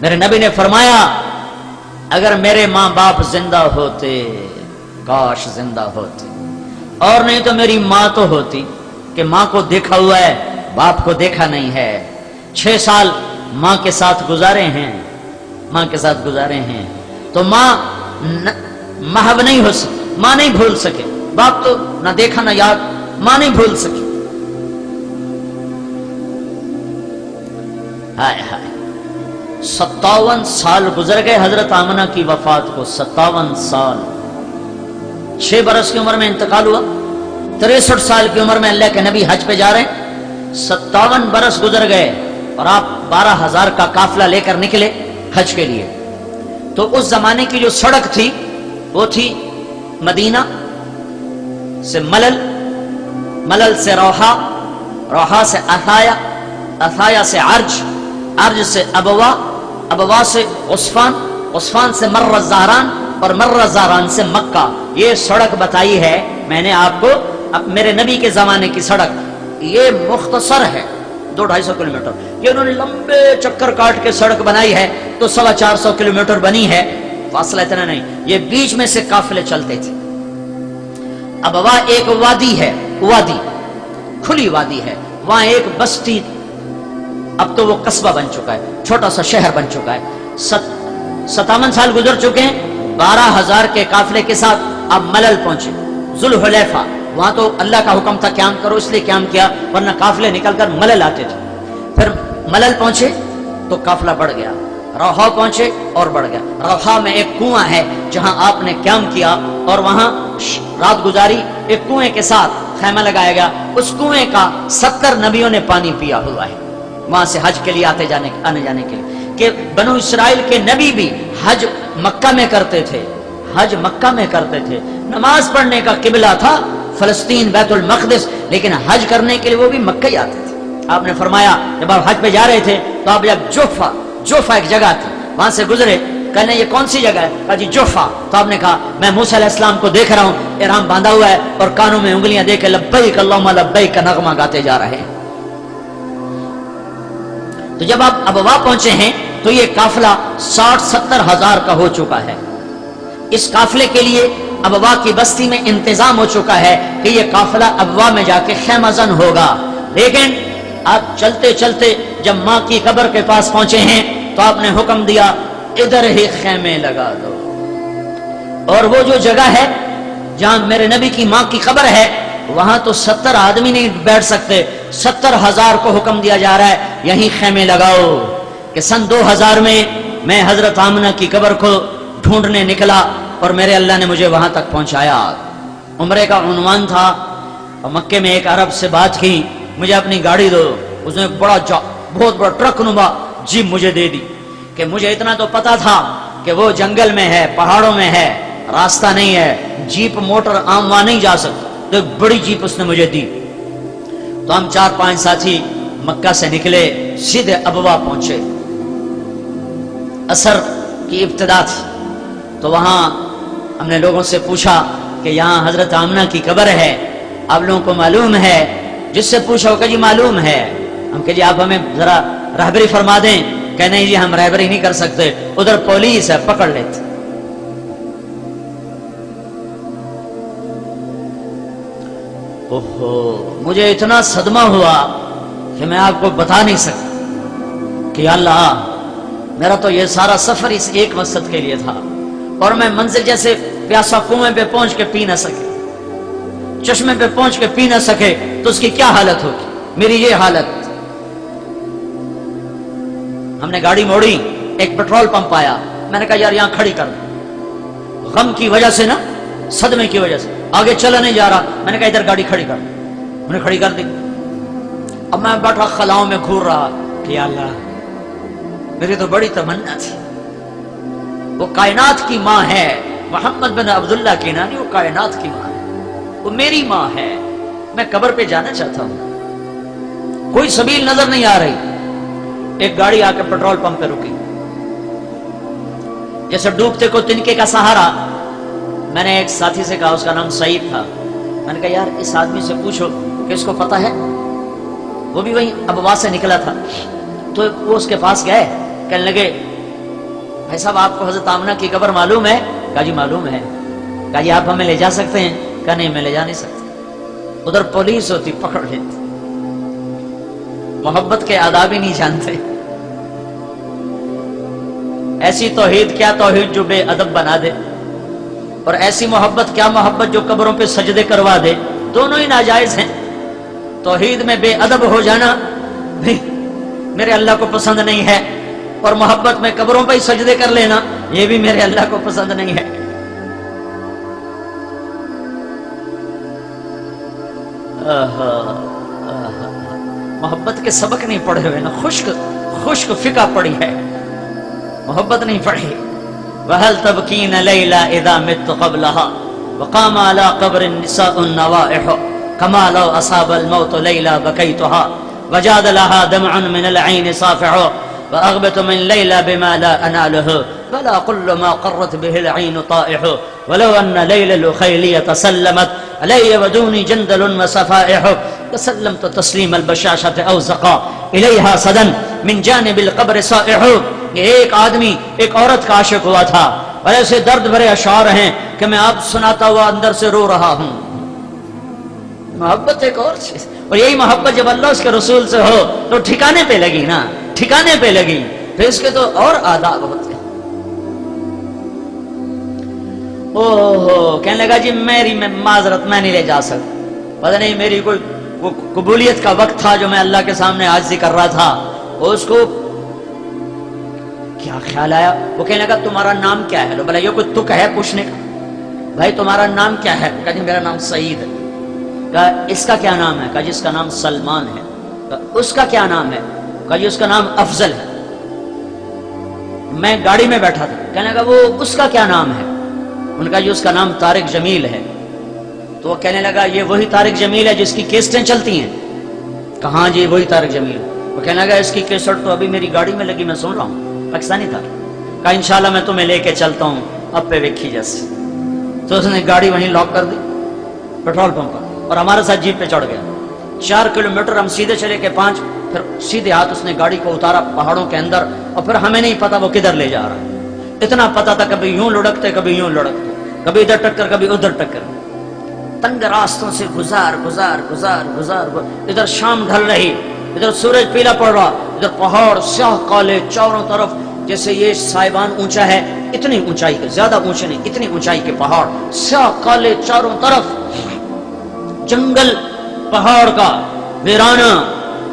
میرے نبی نے فرمایا اگر میرے ماں باپ زندہ ہوتے، کاش زندہ ہوتے، اور نہیں تو میری ماں تو ہوتی کہ ماں کو دیکھا ہوا ہے باپ کو دیکھا نہیں ہے، 6 سال ماں کے ساتھ گزارے ہیں، ماں کے ساتھ گزارے ہیں، تو ماں محو نہیں ہو سکی، ماں نہیں بھول سکے، باپ تو نہ دیکھا نہ یاد، ماں نہیں بھول سکی۔ ہائے ہائے 57 سال گزر گئے حضرت آمنہ کی وفات کو، 57 سال، 6 برس کی عمر میں انتقال ہوا، 63 سال کی عمر میں اللہ کے نبی حج پہ جا رہے ہیں، 57 برس گزر گئے اور آپ 12,000 کا قافلہ لے کر نکلے حج کے لیے۔ تو اس زمانے کی جو سڑک تھی وہ تھی مدینہ سے ملل، ملل سے روحا، روحا سے اثایا، اثایا سے عرج، عرج سے ابوا، ابوا سے عصفان، عصفان سے مر زہران، اور مر زہران سے مکہ۔ یہ سڑک بتائی ہے میں نے آپ کو، اب میرے نبی کے زمانے کی سڑک، یہ مختصر ہے 200-250 کلومیٹر، یہ انہوں نے لمبے چکر کاٹ کے سڑک بنائی ہے تو 450 کلومیٹر بنی ہے، فاصلہ اتنا نہیں، یہ بیچ میں سے قافلے چلتے تھے۔ ابوا ایک وادی ہے، وادی کھلی وادی ہے، وہاں ایک بستی، اب تو وہ قصبہ بن چکا ہے، چھوٹا سا شہر بن چکا ہے۔ 57 سال گزر چکے ہیں، 12,000 کے قافلے کے ساتھ اب ملل پہنچے، ذوالحلیفہ، وہاں تو اللہ کا حکم تھا قیام کرو اس لیے قیام کیا، ورنہ قافلے نکل کر ملل آتے تھے۔ پھر ملل پہنچے تو قافلہ بڑھ گیا، روحا پہنچے اور بڑھ گیا۔ روحا میں ایک کنواں ہے جہاں آپ نے قیام کیا اور وہاں رات گزاری، ایک کنویں کے ساتھ خیمہ لگایا گیا، اس کنویں کا 70 نبیوں نے پانی پیا ہوا ہے، وہاں سے حج کے لیے آنے جانے کے لیے، کہ بنو اسرائیل کے نبی بھی حج مکہ میں کرتے تھے، حج مکہ میں کرتے تھے، نماز پڑھنے کا قبلہ تھا فلسطین بیت المقدس، لیکن حج کرنے کے لیے وہ بھی مکہ ہی آتے تھے۔ آپ نے فرمایا جب آپ حج پہ جا رہے تھے تو آپ جب جوفا ایک جگہ تھی وہاں سے گزرے، کہنے یہ کون سی جگہ ہے؟ کہا جی جوفا۔ تو آپ نے کہا میں موسیٰ علیہ السلام کو دیکھ رہا ہوں، احرام باندھا ہوا ہے اور کانوں میں انگلیاں دے کے لبیک اللہم لبیک کا نغمہ گاتے جا رہے ہیں۔ تو جب آپ ابوا پہنچے ہیں تو یہ قافلہ 60-70 ہزار کا ہو چکا ہے۔ اس قافلے کے لیے ابوا کی بستی میں انتظام ہو چکا ہے کہ یہ قافلہ ابوا میں جا کے خیمہ زن ہوگا، لیکن آپ چلتے چلتے جب ماں کی قبر کے پاس پہنچے ہیں تو آپ نے حکم دیا ادھر ہی خیمے لگا دو، اور وہ جو جگہ ہے جہاں میرے نبی کی ماں کی قبر ہے وہاں تو 70 آدمی نہیں بیٹھ سکتے، 70,000 کو حکم دیا جا رہا ہے یہیں خیمے لگاؤ۔ کہ سن 2000 میں میں حضرت آمنہ کی قبر کو ڈھونڈنے نکلا اور میرے اللہ نے مجھے وہاں تک پہنچایا۔ عمرے کا عنوان تھا اور مکے میں ایک عرب سے بات کی، مجھے اپنی گاڑی دو، اس نے بہت بڑا ٹرک نما جیپ مجھے دے دی، کہ مجھے اتنا تو پتا تھا کہ وہ جنگل میں ہے، پہاڑوں میں ہے، راستہ نہیں ہے، جیپ موٹر عام وہاں نہیں جا سکتا، تو ایک بڑی جیپ اس نے مجھے دی۔ تو ہم 4-5 ساتھی مکہ سے نکلے، سیدھے ابوا پہنچے، عصر کی ابتدا تھی، تو وہاں ہم نے لوگوں سے پوچھا کہ یہاں حضرت آمنہ کی قبر ہے، آپ لوگوں کو معلوم ہے؟ جس سے پوچھا ہوگا جی معلوم ہے۔ ہم کہ جی آپ ہمیں ذرا رہبری فرما دیں، کہ نہیں جی ہم رہبری نہیں کر سکتے، ادھر پولیس ہے پکڑ لیتے۔ اوہو، مجھے اتنا صدمہ ہوا کہ میں آپ کو بتا نہیں سکتا کہ اللہ میرا تو یہ سارا سفر اس ایک مقصد کے لیے تھا، اور میں منزل جیسے پیاسا کنویں پہ پہنچ کے پی نہ سکے، چشمے پہ پہنچ کے پی نہ سکے تو اس کی کیا حالت ہوگی، میری یہ حالت۔ ہم نے گاڑی موڑی، ایک پیٹرول پمپ آیا، میں نے کہا یار یہاں کھڑی کر دو، غم کی وجہ سے نا، صدمے کی وجہ سے آگے چلا نہیں جا رہا، میں نے کہا ادھر گاڑی کھڑی کر، میں نے کھڑی کر دی۔ اب میں بیٹھا خلاؤں میں گھور رہا کہ یا اللہ میری تو بڑی تمنا تھی، وہ کائنات کی ماں ہے، محمد بن عبداللہ کی نانی، وہ کائنات کی ماں ہے، وہ میری ماں ہے، میں قبر پہ جانا چاہتا ہوں، کوئی سبیل نظر نہیں آ رہی۔ ایک گاڑی آ کے پیٹرول پمپ پہ رکی، جیسے ڈوبتے کو تنکے کا سہارا۔ میں نے ایک ساتھی سے کہا، اس کا نام سعید تھا، میں نے کہا یار اس آدمی سے پوچھو کہ اس کو پتہ ہے، وہ بھی وہیں ابوا سے نکلا تھا۔ تو وہ اس کے پاس گئے، کہنے لگے بھائی صاحب آپ کو حضرت آمنہ کی قبر معلوم ہے؟ کہا جی معلوم ہے۔ کہا جی آپ ہمیں لے جا سکتے ہیں؟ کہا نہیں میں لے جا نہیں سکتا، ادھر پولیس ہوتی پکڑ لیتی، محبت کے آداب ہی نہیں جانتے۔ ایسی توحید کیا توحید جو بے ادب بنا دے، اور ایسی محبت کیا محبت جو قبروں پہ سجدے کروا دے، دونوں ہی ناجائز ہیں۔ توحید میں بے ادب ہو جانا میرے اللہ کو پسند نہیں ہے، اور محبت میں قبروں پہ ہی سجدے کر لینا یہ بھی میرے اللہ کو پسند نہیں ہے۔ محبت کے سبق نہیں پڑھے ہوئے نا، خشک فقہ پڑھی ہے، محبت نہیں پڑھی۔ وَهَلْ تَبْكِينَ لَيْلَا إِذَا مِتُّ قَبْلَهَا وَقَامَ عَلَى قَبْرِ النِّسَاءُ النَّوَائِحُ كَمَا لَوْ أَصَابَ الْمَوْتُ لَيْلَا بَكَيْتُهَا وَجَادَ لَهَا دَمْعٌ مِنَ الْعَيْنِ صَافِحُ وَأَغْبَتُ مِنْ لَيْلَا بِمَا لَا أَنَالُهُ وَلَا كُلُّ مَا قَرَّتْ بِهِ الْعَيْنُ طَائِحُ وَلَوْ أَنَّ لَيْلَ الْخَيْلِيَّةَ سَلَّمَتْ عَلَيَّ وَدُونِي جَنْدَلٌ وَصَفَائِحُ وَسَلَّمْتُ تَسْلِيمَ الْبَشَاشَةِ أَوْ زَقَى إِلَيْهَا صَدًا مِنْ جَانِبِ الْقَبْرِ صَائِحُ۔ یہ ایک آدمی ایک عورت کا عاشق ہوا تھا، اور ایسے درد بھرے اشعار ہیں کہ میں آپ سناتا ہوا اندر سے رو رہا ہوں۔ محبت ایک اور چیز، اور یہی محبت جب اللہ اس کے رسول سے ہو تو ٹھکانے پہ لگی نا، ٹھکانے پہ لگی، پھر اس کے تو اور آداب ہوتے ہیں۔ کہنے لگا جی میری معذرت میں نہیں لے جا سکتا، پتہ نہیں میری کوئی قبولیت کا وقت تھا جو میں اللہ کے سامنے عاجزی کر رہا تھا، اور اس کو کیا خیال آیا، وہ کہنے لگا تمہارا نام کیا ہے؟ بھلا یہ کوئی تک ہے پوچھنے کا؟ بھائی تمہارا نام کیا ہے؟ کہا جی میرا نام سعید ہے۔ کہا اس کا کیا نام ہے؟ کہا جی اس کا نام سلمان ہے۔ کہا اس کا کیا نام ہے؟ کہا جی اس کا نام افضل ہے۔ میں گاڑی میں بیٹھا تھا، کہنے لگا وہ اس کا کیا نام ہے؟ ان کا جی اس کا نام طارق جمیل ہے۔ تو وہ کہنے لگا یہ وہی طارق جمیل ہے جس کی کیسٹیں چلتی ہیں؟ کہاں جی وہی طارق جمیل۔ وہ کہنے لگا اس کی کیسٹ تو ابھی میری گاڑی میں لگی، میں سن رہا ہوں، پاکستانی تھا۔ کہا انشاءاللہ میں تمہیں لے کے چلتا ہوں اب پہ ویکھی جیسے۔ تو اس نے گاڑی وہیں لاک کر دی پیٹرول پمپ پر، اور ہمارے ساتھ جیپ پہ چڑھ گیا۔ 4 کلومیٹر ہم سیدھے چلے کے 5، پھر سیدھے ہاتھ اس نے گاڑی کو اتارا پہاڑوں کے اندر، اور پھر ہمیں نہیں پتا وہ کدھر لے جا رہا ہے۔ اتنا پتا تھا کبھی یوں لڑکتے کبھی یوں لڑکتے، کبھی ادھر ٹکر کبھی ادھر ٹکر، تنگ راستوں سے گزار گزار گزار گزار، ادھر شام ڈھل رہی، ادھر سورج پیلا پڑ رہا، ادھر پہاڑ سیاہ کالے چاروں طرف، جیسے یہ سائبان اونچا ہے اتنی اونچائی کے، زیادہ اونچے نہیں اتنی اونچائی کے پہاڑ، سیاہ کالے چاروں طرف، جنگل پہاڑ کا ویرانہ،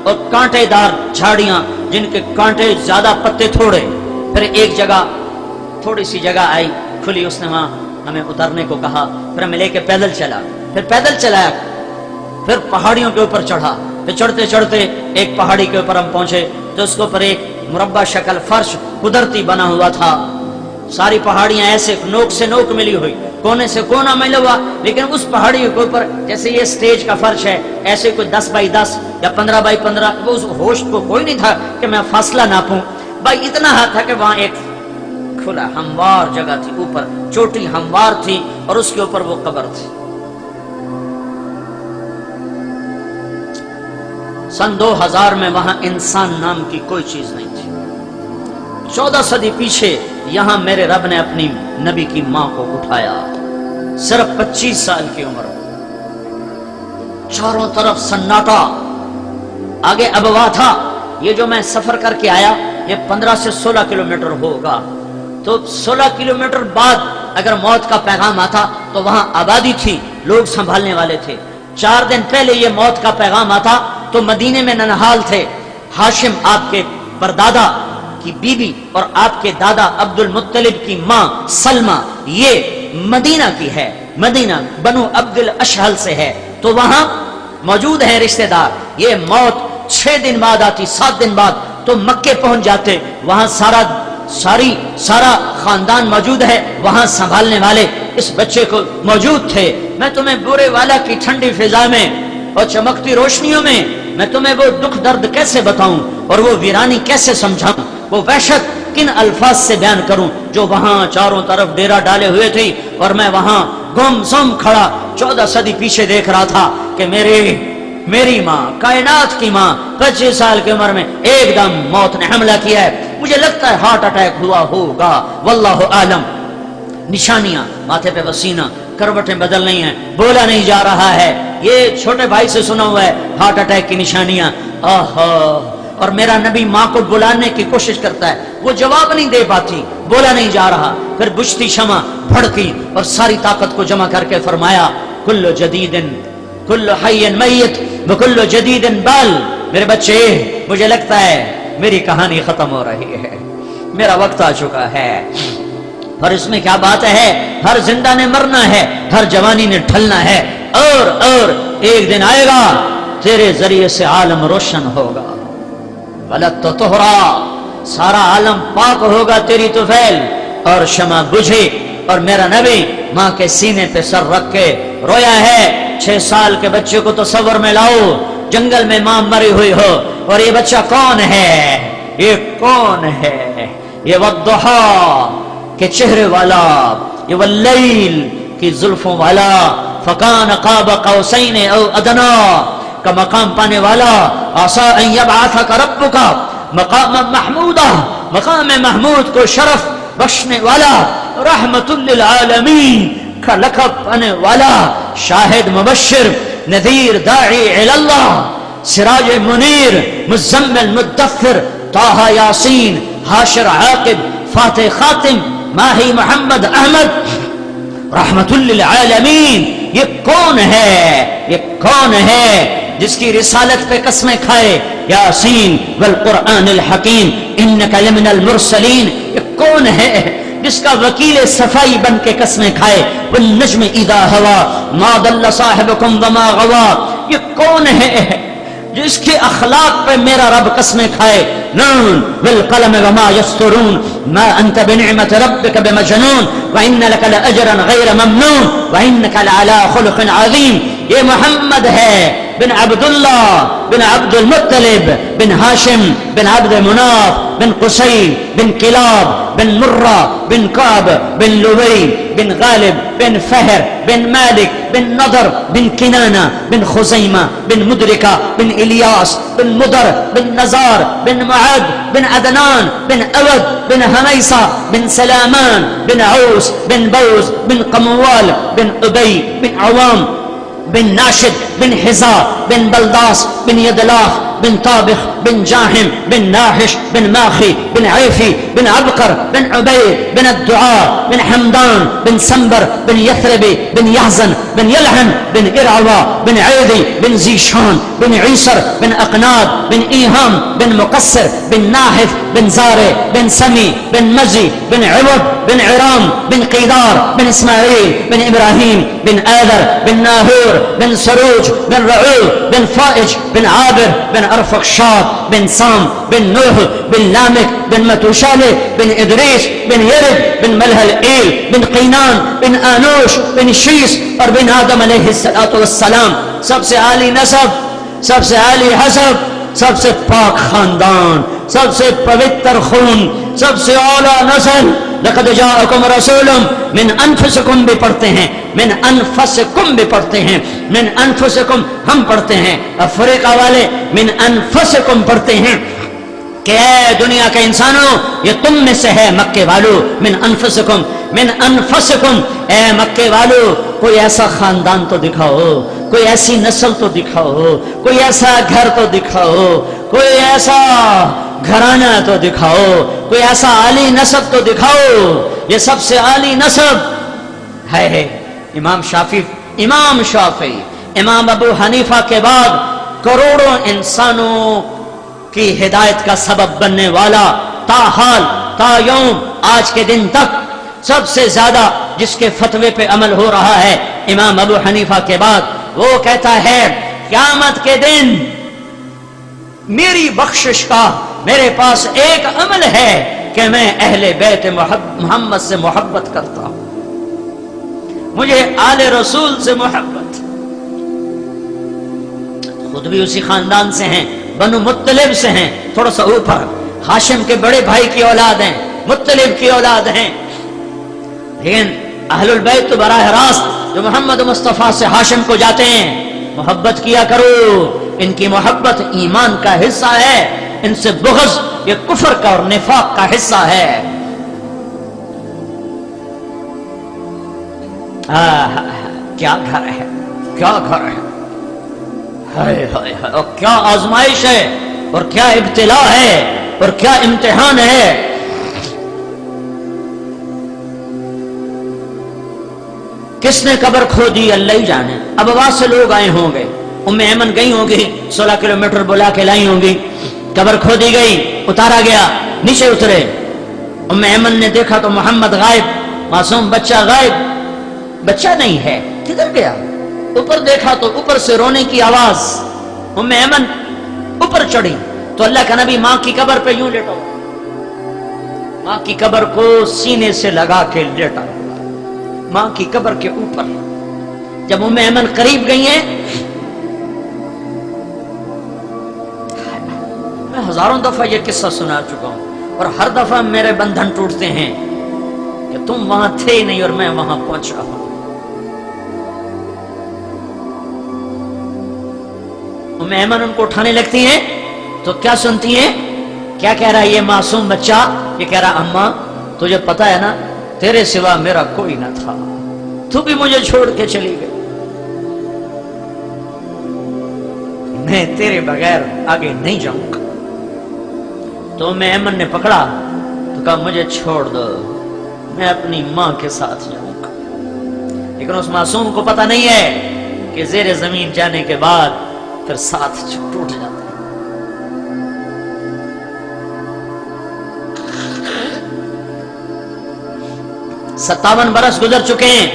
اور کانٹے دار جھاڑیاں جن کے کانٹے زیادہ پتے تھوڑے۔ پھر ایک جگہ تھوڑی سی جگہ آئی کھلی، اس نے وہاں ہمیں اترنے کو کہا، پھر ہمیں لے کے پیدل چلا، پھر پیدل چلایا، پھر پہاڑیوں کے اوپر چڑھا، پھر چڑھتے چڑھتے ایک پہاڑی کے اوپر ہم پہنچے، تو اس کے اوپر ایک مربع شکل فرش قدرتی بنا ہوا تھا، ساری پہاڑیاں ایسے نوک سے نوک ملی ہوئی، کونے سے کونا ملا ہوا، لیکن اس پہاڑی کے اوپر جیسے یہ سٹیج کا فرش ہے ایسے کوئی 10 بائی 10 یا 15 بائی 15، وہ اس ہوش کو کوئی نہیں تھا کہ میں فاصلہ ناپوں بھائی، اتنا تھا کہ وہاں ایک کھلا ہموار جگہ تھی، اوپر چوٹی ہموار تھی، اور اس کے اوپر وہ قبر تھی۔ سن 2000 میں وہاں انسان نام کی کوئی چیز نہیں تھی۔ 14 صدی پیچھے یہاں میرے رب نے اپنی نبی کی ماں کو اٹھایا، صرف 25 سال کی عمر، چاروں طرف سناٹا، آگے ابوا تھا۔ یہ جو میں سفر کر کے آیا یہ 15 سے 16 کلومیٹر ہوگا، تو 16 کلومیٹر بعد اگر موت کا پیغام آتا تو وہاں آبادی تھی، لوگ سنبھالنے والے تھے۔ 4 دن پہلے یہ موت کا پیغام آتا تو مدینے میں ننہال تھے، ہاشم آپ کے پردادا کی بیوی اور آپ کے دادا عبد المطلب کی ماں سلمہ، یہ مدینہ کی ہے، مدینہ بنو عبد الاشہل سے ہے، تو وہاں موجود ہیں رشتہ دار۔ یہ موت 6 دن بعد آتی، 7 دن بعد تو مکے پہنچ جاتے، وہاں سارا خاندان موجود ہے، وہاں سنبھالنے والے اس بچے کو موجود تھے۔ میں تمہیں بورے والا کی ٹھنڈی فضا میں اور چمکتی روشنیوں میں میں تمہیں وہ دکھ درد کیسے بتاؤں، اور وہ ویرانی کیسے سمجھاؤں، وہ وحشت کن الفاظ سے بیان کروں جو وہاں چاروں طرف ڈیرا ڈالے ہوئے تھی، اور میں وہاں گم سم کھڑا 14 صدی پیچھے دیکھ رہا تھا کہ میری ماں، کائنات کی ماں، 25 سال کی عمر میں ایک دم موت نے حملہ کیا ہے۔ مجھے لگتا ہے ہارٹ اٹیک ہوا ہوگا، واللہ عالم۔ نشانیاں، ماتھے پہ پسینہ، کروٹیں بدل رہی ہیں، بولا نہیں جا رہا ہے، یہ چھوٹے بھائی سے سنا ہوا ہے ہارٹ اٹیک کی نشانیاں۔ اور میرا نبی ماں کو بلانے کی کوشش کرتا ہے، وہ جواب نہیں دے پاتی، بولا نہیں جا رہا، پھر بجھتی شمع بھڑکی اور ساری طاقت کو جمع کر کے فرمایا کل جدید کل حی میت وکل جدید بال۔ میرے بچے، مجھے لگتا ہے میری کہانی ختم ہو رہی ہے، میرا وقت آ چکا ہے۔ اور اس میں کیا بات ہے، ہر زندہ نے مرنا ہے، ہر جوانی نے ڈھلنا ہے، اور ایک دن آئے گا تیرے ذریعے سے عالم روشن ہوگا، غلط تو تہرا، سارا عالم پاک ہوگا تیری طفیل، اور شمع بجھے۔ اور میرا نبی ماں کے سینے پہ سر رکھ کے رویا ہے۔ 6 سال کے بچے کو تصور میں لاؤ، جنگل میں ماں مری ہوئی ہو، اور یہ بچہ کون ہے، یہ کون ہے، یہ والضحا کے چہرے والا، یہ واللیل کی زلفوں والا، فکان قاب قوسین او ادنا کا مقام پانے والا، عسى ان یبعثک ربک مقام محمودہ، مقام محمود کو شرف بخشنے والا، رحمت للعالمین کا لقب پانے والا، شاہد مبشر نذیر داعی اللہ، سراج منیر مزمل مدثر، طٰہٰ یاسین حاشر عاقب فاتح خاتم ماہی محمد احمد، رحمت للعالمین۔ یہ کون ہے، یہ کون ہے جس کی رسالت پہ قسمیں کھائے، یاسین والقرآن الحکیم انک لمن المرسلین۔ یہ کون ہے جس کا وکیل صفائی بن کے قسمیں کھائے، والنجم اذا ہوا ما ضل صاحبکم وما غوا۔ یہ کون ہے جس کے اخلاق پہ میرا رب قسمیں کھائے، نون والقلم وما یسطرون ما انت بنعمت ربک بمجنون وان لک لاجرا غیر ممنون وانک لعلی خلق عظیم۔ یہ محمد ہے بن عبداللہ بن عبد المطلب بن ہاشم بن عبد مناف بن قصی بن کلاب بن مرہ بن کعب بن لبی بن غالب بن فہر بن مالک بن نضر بن کنانہ بن خزیمہ بن مدرکہ بن الیاس بن مدر بن نزار بن معد بن عدنان بن اود بن حمیسہ بن سلامان بن عوس بن بوز بن قموال بن ابی بن عوام بن ناشد بن حزا بن بلداس بن يدلاف بن طابخ بن جاحم بن ناحش بن ماخي بن عيفي بن عبقر بن عبيد بن الدعاء بن حمدان بن سنبر بن يثربي بن يحزن بن يلحن بن إرعوى بن عيدي بن زيشان بن عيسر بن أقناد بن إيهام بن مقصر بن ناحف بن زاري بن سمي بن مزي بن عوض بن عرام بن قيدار بن إسماعيل بن إبراهيم بن آذر بن ناهور بن سروج بن رعوذ بن فائج بن عابر بن أرفخشاد بن سام بن نوح بن لامك بن متوشالة بن إدريس بن يرد بن ملهلئيل بن قينان بن آنوش بن شيس اور بن آدم علیہ الصلوۃ والسلام۔ سب سے عالی نسب، سب سے عالی حسب، سب سے پاک خاندان، سب سے پوتر خون، سب سے اعلیٰ نسل۔ لقد جاءکم رسول من انفسکم بھی پڑھتے ہیں، من انفسکم بھی پڑھتے ہیں، من انفسکم ہم پڑھتے ہیں، افریقہ والے من انفسکم پڑھتے ہیں کہ اے دنیا کے انسانوں یہ تم میں سے ہے مکے والو، من انفسکم، من انفسکم، اے مکے والو کوئی ایسا خاندان تو دکھاؤ، کوئی ایسی نسل تو دکھاؤ، کوئی ایسا گھر تو دکھاؤ، کوئی ایسا گھرانہ تو دکھاؤ، کوئی ایسا عالی نسب تو دکھاؤ۔ یہ سب سے عالی نسب ہے امام شافعی، امام ابو حنیفہ کے بعد کروڑوں انسانوں کی ہدایت کا سبب بننے والا، تاحال تا یوم آج کے دن تک سب سے زیادہ جس کے فتوے پہ عمل ہو رہا ہے امام ابو حنیفہ کے بعد، وہ کہتا ہے قیامت کے دن میری بخشش کا میرے پاس ایک عمل ہے کہ میں اہل بیت محمد سے محبت کرتا ہوں، مجھے آل رسول سے محبت۔ خود بھی اسی خاندان سے ہیں، بنو مطلب سے ہیں، تھوڑا سا اوپر ہاشم کے بڑے بھائی کی اولاد ہیں، مطلب کی اولاد ہیں، لیکن اہل البیت تو براہ راست جو محمد مصطفیٰ سے ہاشم کو جاتے ہیں، محبت کیا کرو، ان کی محبت ایمان کا حصہ ہے۔ ان سے بغض یہ کفر کا اور نفاق کا حصہ ہے. کیا گھر ہے، کیا گھر ہے، ہائے ہائے ہائے، اور کیا آزمائش ہے، اور کیا ابتلا ہے، اور کیا امتحان ہے. کس نے قبر کھو دی اللہ ہی جانے. اب آواز سے لوگ آئے ہوں گے، ام ایمن گئی ہوں گی، 16 کلومیٹر بلا کے لائی ہوں گی، قبر کھو دی گئی، اتارا گیا، نیچے اترے. ام ایمن نے دیکھا تو محمد غائب، معصوم بچہ غائب، بچہ نہیں ہے، کدھر گیا؟ اوپر دیکھا تو اوپر سے رونے کی آواز. ام ایمن اوپر چڑھی تو اللہ کا نبی ماں کی قبر پہ یوں لیٹا ہوا، ماں کی قبر کو سینے سے لگا کے لیٹا ہوا، ماں کی قبر کے اوپر. جب ام ایمن قریب گئی ہیں، میں ہزاروں دفعہ یہ قصہ سنا چکا ہوں اور ہر دفعہ میرے بندھن ٹوٹتے ہیں کہ تم وہاں تھے ہی نہیں اور میں وہاں پہنچا ہوں. ام ایمن ان کو اٹھانے لگتی ہیں تو کیا سنتی ہیں؟ کیا کہہ رہا ہے یہ معصوم بچہ؟ یہ کہہ رہا اماں تجھے پتا ہے نا تیرے سوا میرا کوئی نہ تھا، تو بھی مجھے چھوڑ کے چلی گئی، میں تیرے بغیر آگے نہیں جاؤں گا. تو ام ایمن نے پکڑا تو کہا مجھے چھوڑ دو، میں اپنی ماں کے ساتھ جاؤں گا. لیکن اس معصوم کو پتا نہیں ہے کہ زیر زمین جانے کے بعد پھر ساتھ ٹوٹ جاتا ہے. 57 برس گزر چکے ہیں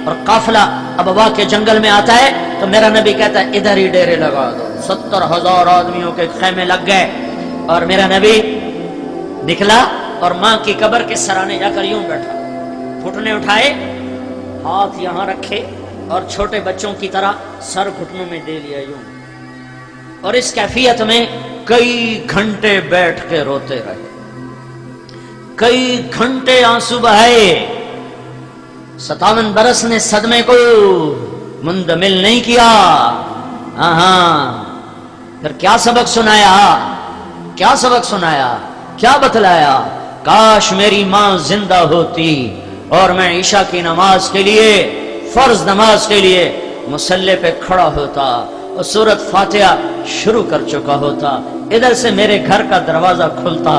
اور قافلہ ابوا کے جنگل میں آتا ہے تو میرا نبی کہتا ہے ادھر ہی ڈیرے لگا دو. 70,000 آدمیوں کے خیمے لگ گئے اور میرا نبی نکلا اور ماں کی قبر کے سرانے جا کر یوں بیٹھا، گھٹنے اٹھائے، ہاتھ یہاں رکھے اور چھوٹے بچوں کی طرح سر گھٹنوں میں دے لیا یوں، اور اس کیفیت میں کئی گھنٹے بیٹھ کے روتے رہے، کئی گھنٹے آنسو بہائے. 57 برس نے صدمے کو مندمل نہیں کیا. پھر کیا سبق سنایا، کیا سبق سنایا، کیا بتلایا؟ کاش میری ماں زندہ ہوتی اور میں عشاء کی نماز کے لیے، فرض نماز کے لیے مصلی پہ کھڑا ہوتا اور سورۃ فاتحہ شروع کر چکا ہوتا. ادھر سے میرے گھر کا دروازہ کھلتا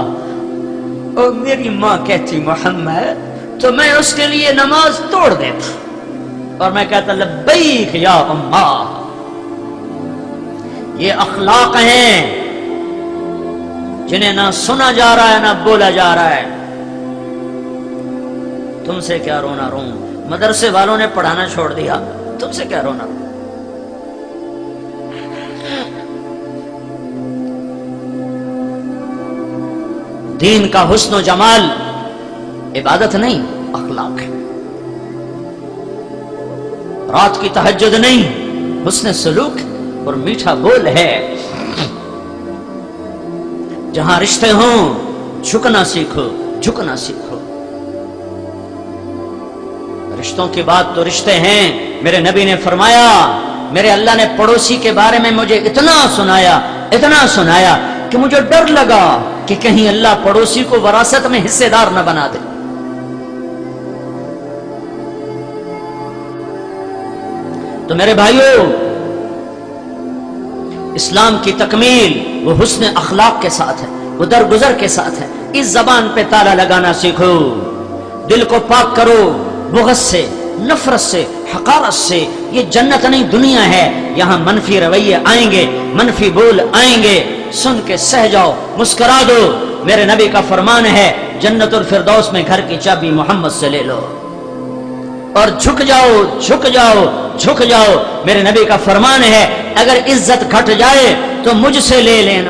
اور میری ماں کہتی محمد، تو میں اس کے لیے نماز توڑ دیتا اور میں کہتا لبیک یا اماں. یہ اخلاق ہیں جنہیں نہ سنا جا رہا ہے نہ بولا جا رہا ہے. تم سے کیا رونا رو، مدرسے والوں نے پڑھانا چھوڑ دیا، تم سے کیا رونا رو. دین کا حسن و جمال عبادت نہیں، اخلاق ہے. رات کی تہجد نہیں، حسن سلوک اور میٹھا بول ہے. جہاں رشتے ہوں جھکنا سیکھو، جھکنا سیکھو. رشتوں کی بات تو رشتے ہیں. میرے نبی نے فرمایا میرے اللہ نے پڑوسی کے بارے میں مجھے اتنا سنایا کہ مجھے ڈر لگا کہ کہیں اللہ پڑوسی کو وراثت میں حصے دار نہ بنا دے. تو میرے بھائیوں، اسلام کی تکمیل وہ حسن اخلاق کے ساتھ ہے، وہ درگزر کے ساتھ ہے. اس زبان پہ تالا لگانا سیکھو، دل کو پاک کرو بغض سے، نفرت سے، حقارت سے. یہ جنت نہیں دنیا ہے، یہاں منفی رویے آئیں گے، منفی بول آئیں گے. سن کے سہ جاؤ، مسکرا دو. میرے نبی کا فرمان ہے جنت الفردوس میں گھر کی چابی محمد سے لے لو اور جھک جاؤ، جھک جاؤ، جھک جاؤ. میرے نبی کا فرمان ہے اگر عزت گھٹ جائے تو مجھ سے لے لینا.